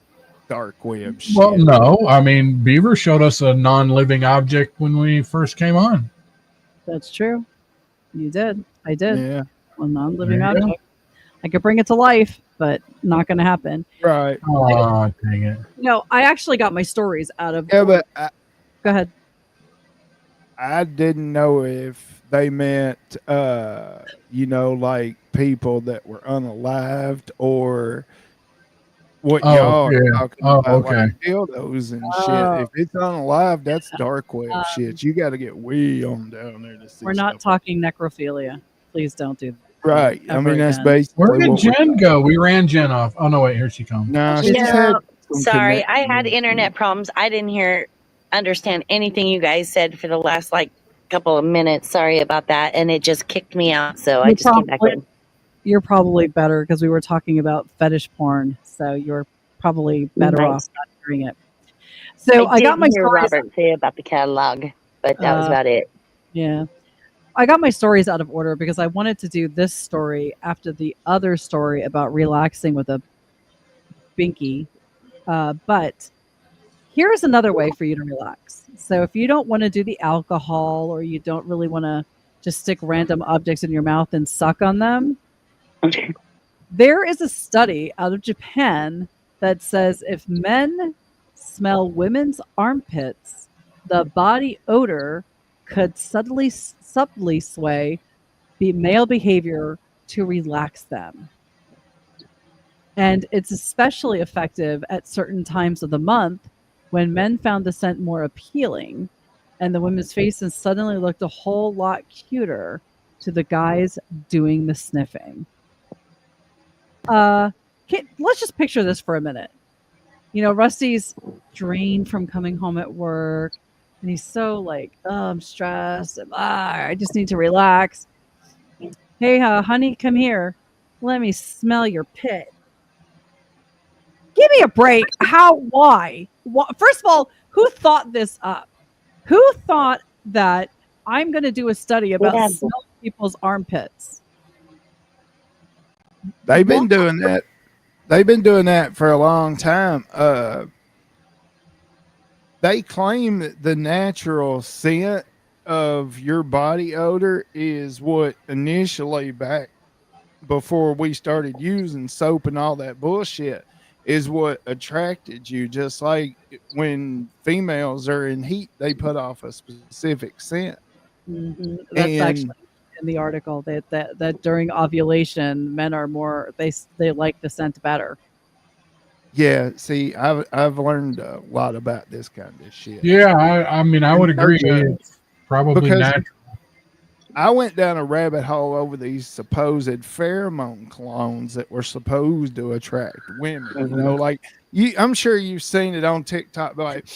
dark web shit.
Well, no, I mean Beaver showed us a non-living object when we first came on.
That's true. You did. I did.
Yeah.
A non-living object. I could bring it to life, but not going to happen.
Right.
Oh, dang it.
No, I actually got my stories out of.
Yeah, but
go ahead.
I didn't know if they meant, like people that were unalived or what y'all are talking about, like dildos and shit. If it's unalived, that's dark web shit. You got to get way on down there to see.
We're not talking necrophilia. Please don't do that.
Right. I mean, that's basically.
Where did Jen go? We ran Jen off. Oh, no, wait. Here she comes.
No, she just had.
Sorry, I had internet problems. I didn't understand anything you guys said for the last couple of minutes. Sorry about that, and it just kicked me out. So I just came back in.
You're probably better because we were talking about fetish porn, so you're probably better off not hearing it. So I got my stories.
Robert say about the catalog, but that was about it.
Yeah. I got my stories out of order because I wanted to do this story after the other story about relaxing with a binky. But here's another way for you to relax. So if you don't want to do the alcohol or you don't really want to just stick random objects in your mouth and suck on them, there is a study out of Japan that says if men smell women's armpits, the body odor could subtly sway the male behavior to relax them. And it's especially effective at certain times of the month when men found the scent more appealing and the women's faces suddenly looked a whole lot cuter to the guys doing the sniffing. Let's just picture this for a minute. Rusty's drained from coming home at work. And he's so I'm stressed. I just need to relax. Hey, honey, come here. Let me smell your pit. Give me a break. Why? First of all, who thought this up? Who thought that I'm going to do a study about smelling people's armpits?
They've been doing that. They've been doing that for a long time. They claim that the natural scent of your body odor is what initially back before we started using soap and all that bullshit is what attracted you. Just like when females are in heat, they put off a specific scent.
Mm-hmm. That's actually in the article that during ovulation, men are more, they like the scent better.
Yeah, see, I've learned a lot about this kind of shit.
Yeah, I mean, I would agree. It's probably natural.
I went down a rabbit hole over these supposed pheromone clones that were supposed to attract women. Mm-hmm. I'm sure you've seen it on TikTok. Like,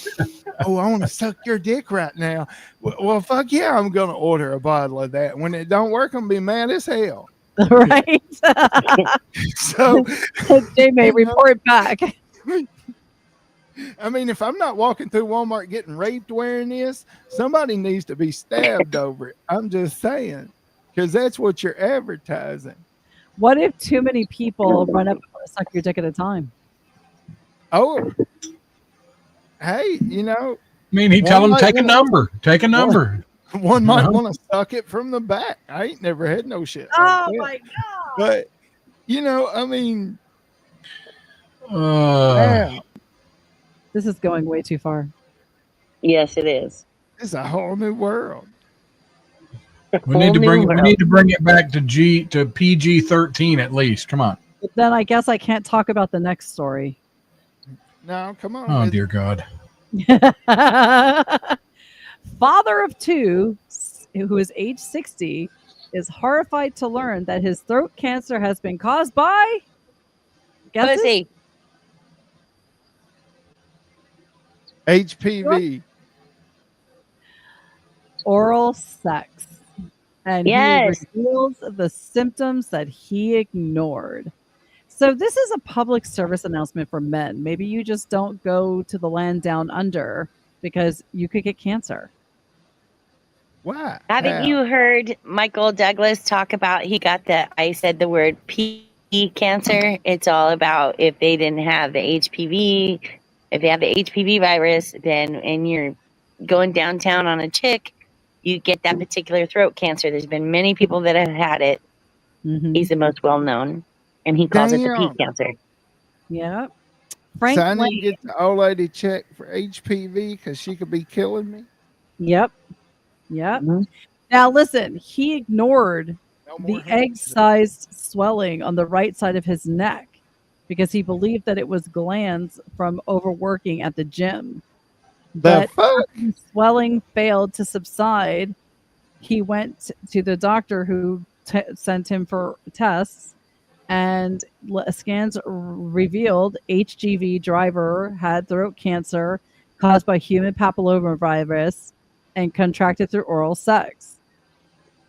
oh, I want to suck your dick right now. Well, fuck yeah, I'm gonna order a bottle of that. When it don't work, I'm gonna be mad as hell.
Right.
So
they may report back.
I mean, if I'm not walking through Walmart getting raped wearing this, somebody needs to be stabbed over it. I'm just saying. because that's what you're advertising.
What if too many people run up and want to suck your dick at a time?
Oh, hey, you know,
I mean, he tell him take a number. Take a number.
One might want to suck it from the back. I ain't never had no shit.
Oh my god!
But you know, I mean,
this is going way too far.
Yes, it is.
It's a whole new world.
We need to bring it back to PG-13 at least. Come on.
But then I guess I can't talk about the next story.
No, come on.
Oh dear God.
Father of two, who is age 60, is horrified to learn that his throat cancer has been caused by
pussy.
HPV.
Oral sex. And
yes.
he reveals the symptoms that he ignored. So this is a public service announcement for men. Maybe you just don't go to the land down under because you could get cancer.
Why?
Haven't you heard Michael Douglas talk about, I said the word P cancer. It's all about if they didn't have the HPV, if they have the HPV virus, then, and you're going downtown on a chick, you get that particular throat cancer. There's been many people that have had it.
Mm-hmm.
He's the most well-known, and he calls it the P cancer.
Yeah.
Frank, so I need to get the old lady checked for HPV because she could be killing me.
Yep. Mm-hmm. Now listen, he ignored the egg-sized swelling on the right side of his neck because he believed that it was glands from overworking at the gym. But the swelling failed to subside. He went to the doctor who sent him for tests, and scans revealed HGV driver had throat cancer caused by human papillomavirus and contracted through oral sex.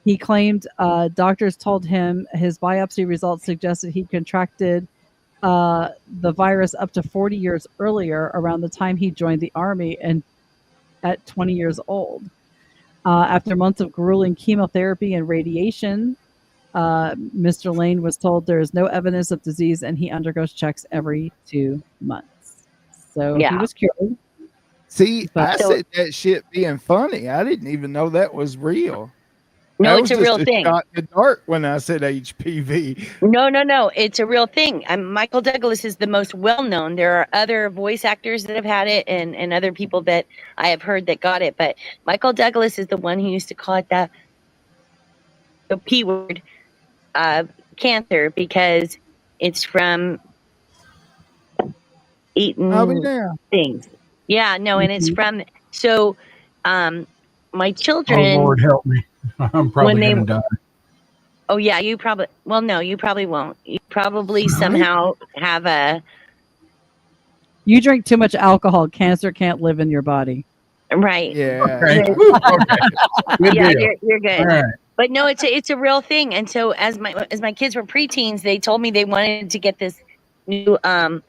He claimed doctors told him his biopsy results suggested he contracted the virus up to 40 years earlier, around the time he joined the army and at 20 years old. After months of grueling chemotherapy and radiation, Mr. Lane was told there is no evidence of disease and he undergoes checks every 2 months. So he was cured.
See, I said that shit being funny. I didn't even know that was real.
No,
that
it's a real thing.
Shot in the dark when I said HPV.
No, it's a real thing. Michael Douglas is the most well-known. There are other voice actors that have had it and other people that I have heard that got it. But Michael Douglas is the one who used to call it the P word, cancer, because it's from eating things. Yeah, no, and it's from, so my children.
Oh, Lord, help me. I'm probably going to die.
Oh, yeah, you probably won't. You probably somehow have a.
You drink too much alcohol, cancer can't live in your body.
Right.
Yeah.
Okay.
Yeah, you're good.
Right.
But no, it's a real thing. And so as my kids were preteens, they told me they wanted to get this new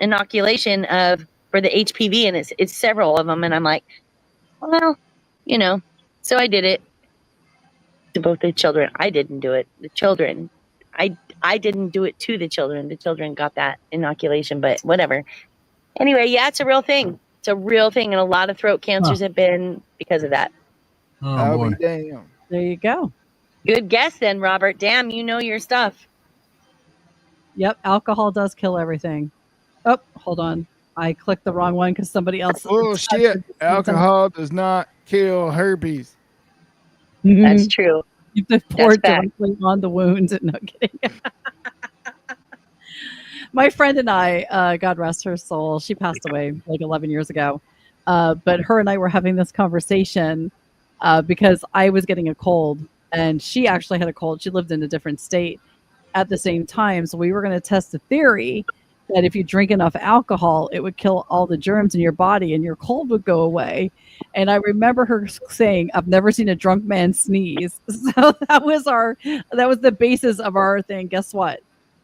inoculation for the HPV, and it's several of them. And I'm like, well, so I did it. To both the children. I didn't do it. The children. I didn't do it to the children. The children got that inoculation, but whatever. Anyway, yeah, it's a real thing. It's a real thing, and a lot of throat cancers have been because of that.
Oh, boy.
Damn.
There you go.
Good guess then, Robert. Damn, you know your stuff.
Yep, alcohol does kill everything. Oh, hold on. I clicked the wrong one because somebody else.
Bullshit. Alcohol does not kill herpes.
That's true.
You have to pour directly on the wound. No kidding. My friend and I, God rest her soul, she passed away like 11 years ago. But her and I were having this conversation because I was getting a cold and she actually had a cold. She lived in a different state at the same time. So we were going to test the theory that if you drink enough alcohol, it would kill all the germs in your body and your cold would go away. And I remember her saying, I've never seen a drunk man sneeze. So that was the basis of our thing. Guess what?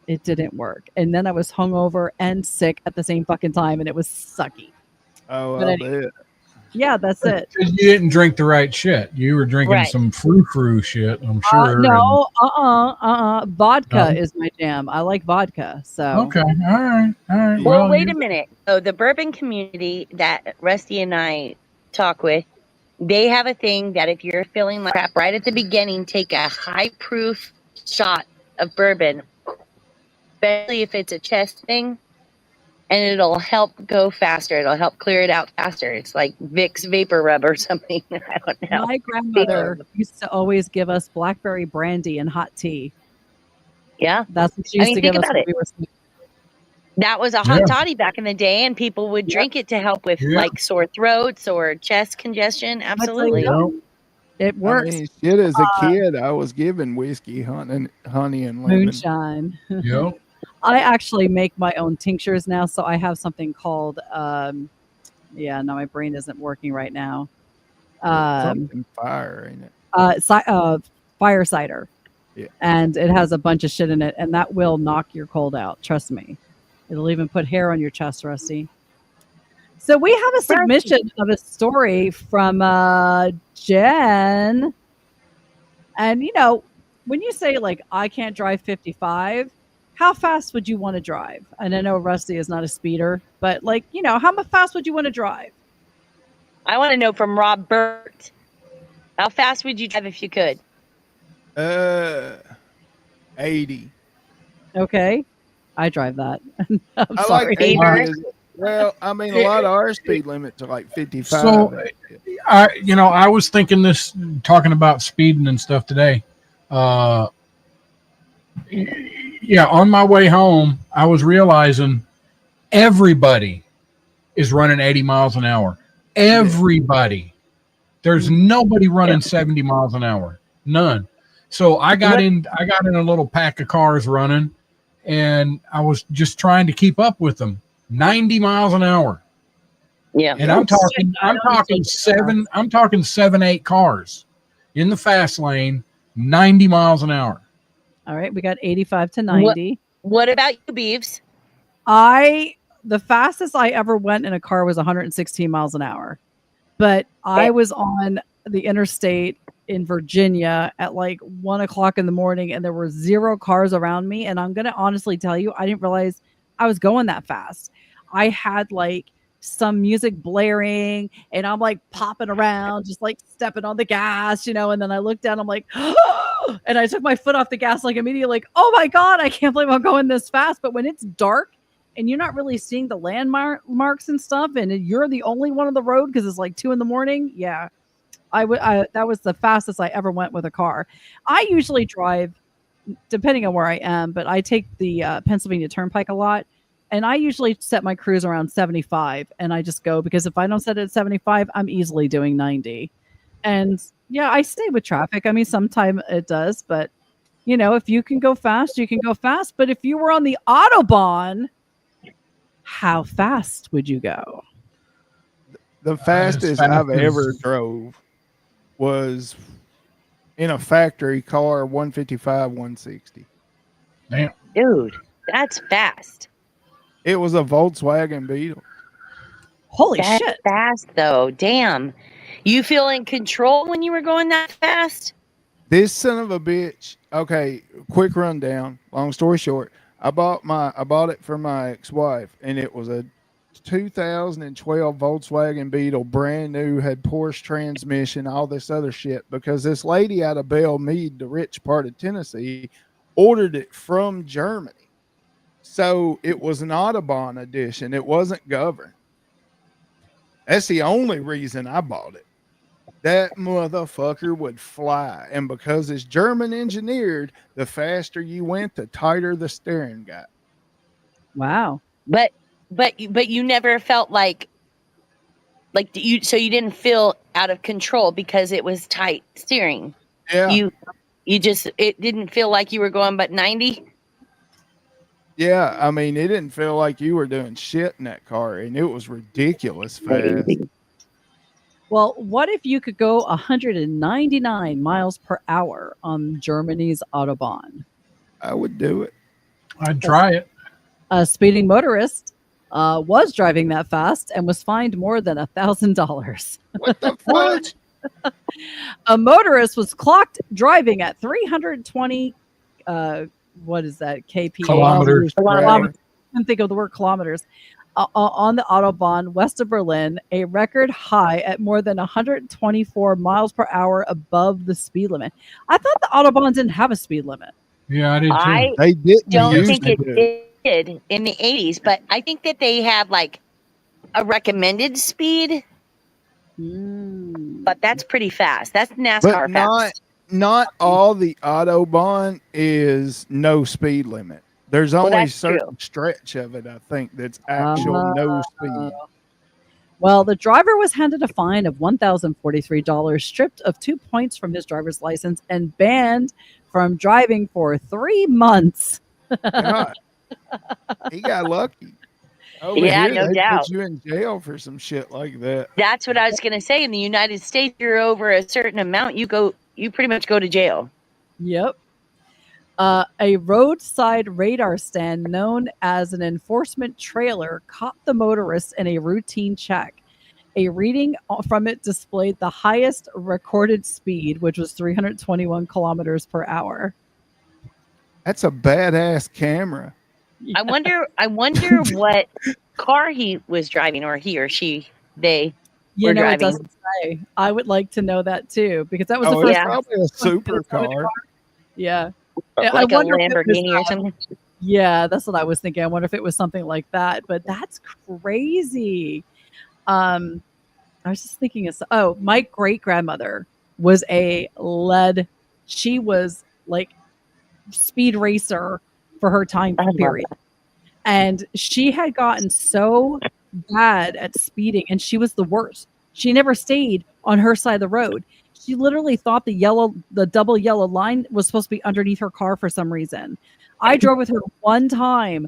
It didn't work. And then I was hungover and sick at the same fucking time, and it was sucky.
Oh,
but anyway, Yeah, that's it.
You didn't drink the right shit. You were drinking
Right.
some frou-frou shit, I'm sure.
No, vodka
No?
is my jam. I like vodka. So
Okay. All right.
Well, wait a minute. So the bourbon community that Rusty and I talk with, they have a thing that if you're feeling like crap right at the beginning, take a high proof shot of bourbon, especially if it's a chest thing, and it'll help go faster. It'll help clear it out faster. It's like Vicks vapor rub or something. I don't know.
my grandmother used to always give us blackberry brandy and hot tea.
Yeah.
That's what she
I
used
mean,
to
think
give us
about
when
it.
we were small.
That was a hot toddy back in the day, and people would drink it to help with like sore throats or chest congestion. Absolutely.
It
I
works.
mean, shit, as a kid, I was given whiskey, honey, and lemon.
Moonshine.
Yep.
I actually make my own tinctures now, so I have something called no, my brain isn't working right now.
Something fire, ain't it?
Fire cider.
Yeah.
And it has a bunch of shit in it, and that will knock your cold out. Trust me. It'll even put hair on your chest, Rusty. So we have a submission of a story from Jen. And, you know, when you say, like, I can't drive 55, how fast would you want to drive? And I know Rusty is not a speeder, but, like, you know, how fast would you want to drive?
I want to know from Rob-ERT. How fast would you drive if you could?
80.
Okay. I drive that. I'm
I
sorry.
like 80. Well, I mean, a lot of our speed limits are like 55.
So, I was thinking this, talking about speeding and stuff today. On my way home, I was realizing everybody is running 80 miles an hour. Everybody. There's nobody running 70 miles an hour. None. So I got in a little pack of cars running, and I was just trying to keep up with them. 90 miles an hour.
Yeah.
And I'm talking 7-8 cars in the fast lane, 90 miles an hour.
All right, we got 85 to 90.
What about you, Beeves?
The fastest I ever went in a car was 116 miles an hour. But I was on the interstate in Virginia at like 1 o'clock in the morning, and there were 0 cars around me. And I'm going to honestly tell you, I didn't realize I was going that fast. I had like some music blaring, and I'm like popping around, just like stepping on the gas, and then I looked down, I'm like, oh, and I took my foot off the gas like immediately, like, oh my God, I can't believe I'm going this fast. But when it's dark and you're not really seeing the landmarks and stuff, and you're the only one on the road because it's like 2 a.m, that was the fastest I ever went with a car. I usually drive, depending on where I am, but I take the Pennsylvania Turnpike a lot. And I usually set my cruise around 75, and I just go, because if I don't set it at 75, I'm easily doing 90. And yeah, I stay with traffic. I mean, sometimes it does, but if you can go fast, you can go fast. But if you were on the Autobahn, how fast would you go?
The fastest I've ever drove was in a factory car, 155, 160.
Damn.
Dude, that's fast.
It was a Volkswagen Beetle.
Holy
That's
shit.
fast, though. Damn. You feel in control when you were going that fast?
This son of a bitch. Okay, quick rundown. Long story short, I bought it for my ex-wife, and it was a 2012 Volkswagen Beetle, brand new, had Porsche transmission, all this other shit, because this lady out of Belle Meade, the rich part of Tennessee, ordered it from Germany. So it was an Autobahn edition. It wasn't governed. That's the only reason I bought it. That motherfucker would fly. And because it's German engineered, the faster you went, the tighter the steering got.
Wow.
But you never felt like you didn't feel out of control because it was tight steering.
Yeah.
It didn't feel like you were going but 90.
Yeah, I mean, it didn't feel like you were doing shit in that car, and it was ridiculous fast.
Well, what if you could go 199 miles per hour on Germany's Autobahn?
I would do it.
I'd try it.
A speeding motorist was driving that fast and was fined more than $1,000.
What the fuck?
A motorist was clocked driving at 320 what is that? kph?
Kilometers.
I couldn't think of the word kilometers. On the Autobahn west of Berlin, a record high at more than 124 miles per hour above the speed limit. I thought the Autobahn didn't have a speed limit.
Yeah, I did too.
They did.
Don't think it did in the 80s, but I think that they have like a recommended speed. But that's pretty fast. That's NASCAR fast.
Not all the Autobahn is no speed limit. There's only a certain stretch of it, I think, that's actual no speed.
Well, the driver was handed a fine of $1,043, stripped of 2 points from his driver's license, and banned from driving for 3 months.
God. He got lucky. Over
yeah,
here,
no
they
doubt.
Put you in jail for some shit like that.
That's what I was going to say. In the United States, you're over a certain amount, you pretty much go to jail.
Yep. A roadside radar stand known as an enforcement trailer caught the motorist in a routine check. A reading from it displayed the highest recorded speed, which was 321 kilometers per hour.
That's a badass camera.
Yeah. I wonder what car he was driving, or he or she, they were driving.
It doesn't say. I would like to know that too, because that was the first
probably a supercar.
Yeah.
Like
I
a
wonder
Lamborghini or something.
Yeah, that's what I was thinking. I wonder if it was something like that, but that's crazy. I was just thinking of, my great grandmother was a lead. She was like speed racer for her time period. And she had gotten so bad at speeding, and she was the worst. She never stayed on her side of the road. She literally thought the double yellow line was supposed to be underneath her car for some reason. I drove with her one time,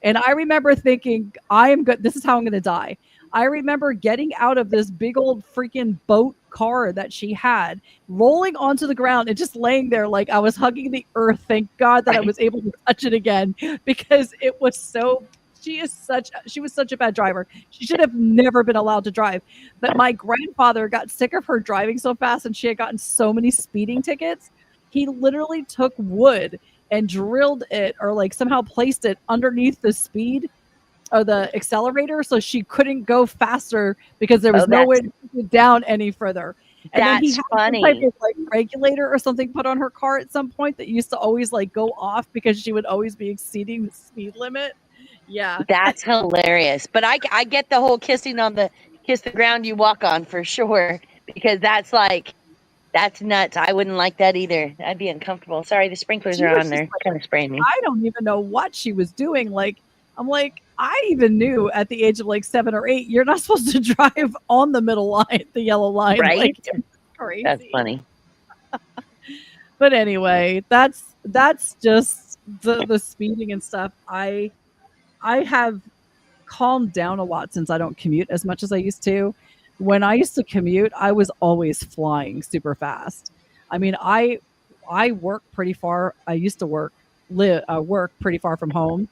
and I remember thinking, I am good. This is how I'm going to die. I remember getting out of this big old freaking boat car that she had, rolling onto the ground and just laying there like I was hugging the earth. Thank God that I was able to touch it again, because it was so. She was such a bad driver. She should have never been allowed to drive. But my grandfather got sick of her driving so fast, and she had gotten so many speeding tickets. He literally took wood and drilled it, or like somehow placed it underneath the speed or the accelerator, so she couldn't go faster because there was no way to get down any further. And then he had some type of like regulator or something put on her car at some point that used to always like go off because she would always be exceeding the speed limit. Yeah,
that's hilarious. But I get the whole kiss the ground you walk on for sure, because that's nuts. I wouldn't like that either. I'd be uncomfortable. Sorry, the sprinklers are on there, kind of spraying me.
I don't even know what she was doing. Like, I'm like, I even knew at the age of like 7 or 8, you're not supposed to drive on the middle line, the yellow line.
Right?
Like, it's crazy.
That's funny.
But anyway, that's just the speeding and stuff. I have calmed down a lot since I don't commute as much as I used to. When I used to commute, I was always flying super fast. I mean, I work pretty far. I used to work pretty far from home,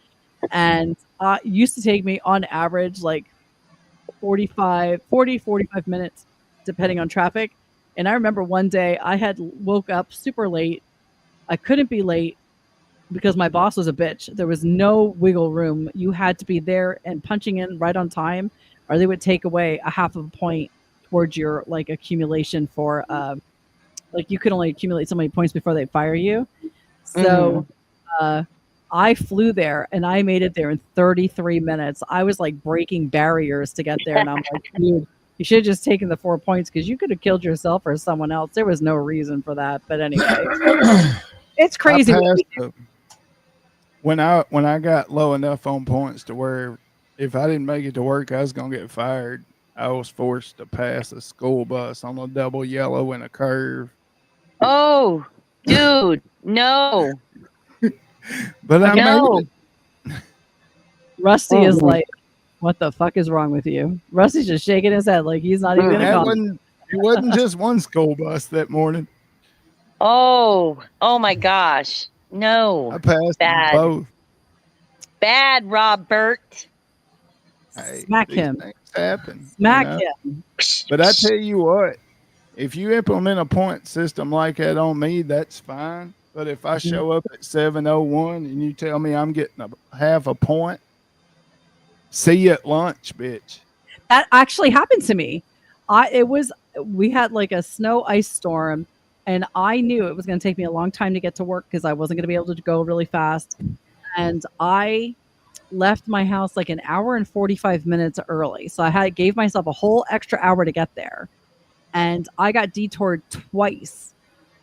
and it used to take me on average like 45 minutes, depending on traffic. And I remember one day I had woke up super late. I couldn't be late because my boss was a bitch. There was no wiggle room. You had to be there and punching in right on time, or they would take away a half of a point towards your like accumulation for like you could only accumulate so many points before they fire you. So I flew there, and I made it there in 33 minutes. I was like breaking barriers to get there, and I'm like, dude, you should have just taken the 4 points, because you could have killed yourself or someone else. There was no reason for that. But anyway, it's crazy.
When I got low enough on points to where if I didn't make it to work, I was gonna get fired, I was forced to pass a school bus on a double yellow in a curve.
Oh, dude, no.
But I made it.
Rusty is like, what the fuck is wrong with you? Rusty's just shaking his head like he's not even gonna come.
It wasn't just one school bus that morning.
Oh my gosh. No.
I passed both.
bad, Rob-ERT.
Hey,
Smack
these
him.
things happen.
Smack him.
But I tell you what, if you implement a point system like that on me, that's fine. But if I show up at 7:01 and you tell me I'm getting half a point, see you at lunch, bitch.
That actually happened to me. We had like a snow ice storm, and I knew it was going to take me a long time to get to work because I wasn't going to be able to go really fast. And I left my house like an hour and 45 minutes early. So gave myself a whole extra hour to get there. And I got detoured twice.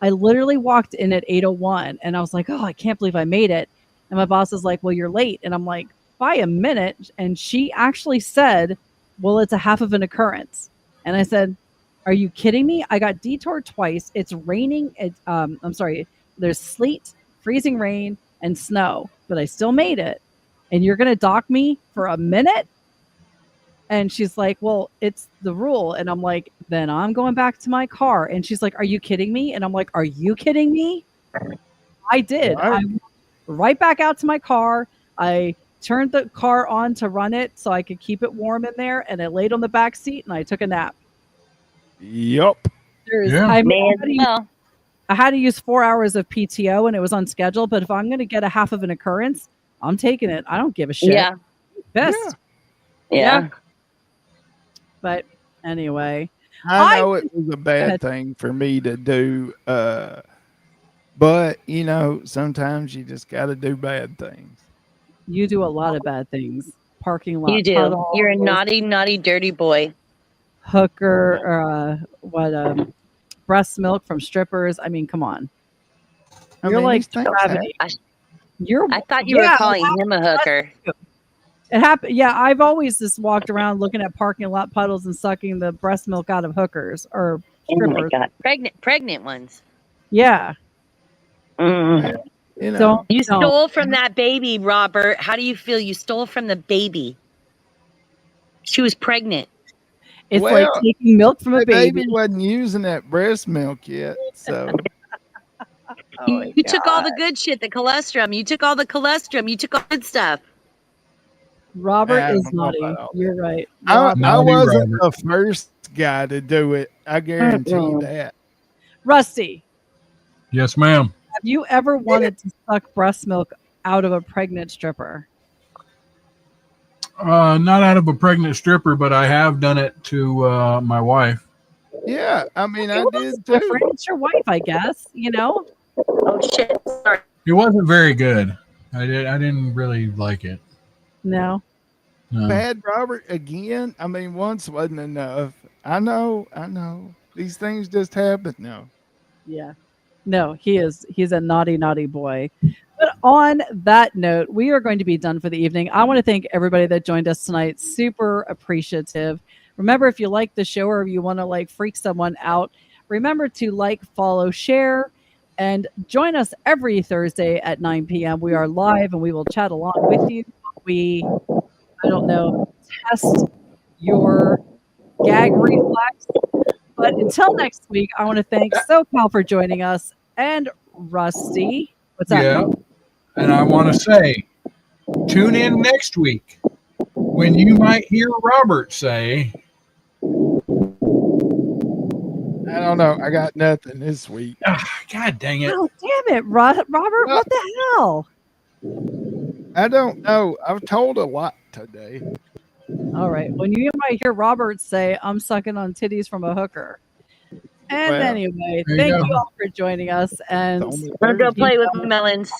I literally walked in at 8:01 and I was like, oh, I can't believe I made it. And my boss is like, well, you're late. And I'm like, by a minute. And she actually said, well, it's a half of an occurrence. And I said, are you kidding me? I got detoured twice. It's raining. I'm sorry. There's sleet, freezing rain, and snow, but I still made it. And you're going to dock me for a minute? And she's like, well, it's the rule. And I'm like, then I'm going back to my car. And she's like, are you kidding me? And I'm like, are you kidding me? I did. I went right back out to my car. I turned the car on to run it so I could keep it warm in there. And I laid on the back seat and I took a nap.
Yup.
I had to use 4 hours of PTO and it was unscheduled. But if I'm going to get a half of an occurrence, I'm taking it. I don't give a shit.
Yeah.
Best.
Yeah.
But anyway,
I know it was a bad thing for me to do, but you know, sometimes you just got to do bad things.
You do a lot of bad things. Parking lot.
You do.
Puddles,
You're a naughty, naughty, dirty boy.
Hooker, breast milk from strippers. I mean, come on. You're like gravity.
I thought you were calling him a hooker.
It happened. Yeah, I've always just walked around looking at parking lot puddles and sucking the breast milk out of hookers or strippers.
Oh my God. Pregnant ones.
Yeah.
Mm.
You know,
you stole from that baby, Robert. How do you feel? You stole from the baby. She was pregnant.
It's like taking milk from a baby.
Baby wasn't using that breast milk yet, so.
You took all the good shit, the cholesterol. You took all the cholesterol. You took all the good stuff.
Robert is naughty. You're right.
I wasn't the first guy to do it. I guarantee you that.
Rusty.
Yes, ma'am.
Have you ever wanted to suck breast milk out of a pregnant stripper?
Not out of a pregnant stripper, but I have done it to my wife.
Yeah, I mean, I did too.
It's your wife, I guess. You know.
Oh shit! Sorry.
It wasn't very good. I didn't really like it.
No.
Bad Robert again. I mean, once wasn't enough. I know. These things just happen. No.
Yeah. No, he's a naughty, naughty boy. But on that note, we are going to be done for the evening. I want to thank everybody that joined us tonight. Super appreciative. Remember, if you like the show or if you want to like freak someone out, remember to like, follow, share, and join us every Thursday at 9 p.m. We are live and we will chat along with you. Test your gag reflex. But until next week, I want to thank SoCal for joining us and Rusty. What's up?
Yeah. And I want to say, tune in next week when you might hear Robert say,
I don't know. I got nothing this week.
God dang it.
Oh, damn it, Robert. What the hell?
I don't know. I've told a lot today.
All right. When you might hear Robert say, I'm sucking on titties from a hooker. And anyway, thank you all for joining us. And
don't go play with melons.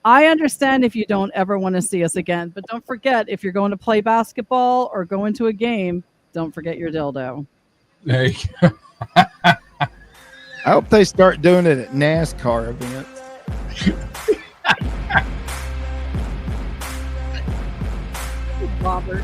I understand if you don't ever want to see us again, but don't forget, if you're going to play basketball or go into a game, don't forget your dildo.
There you go.
I hope they start doing it at NASCAR events.
Robert.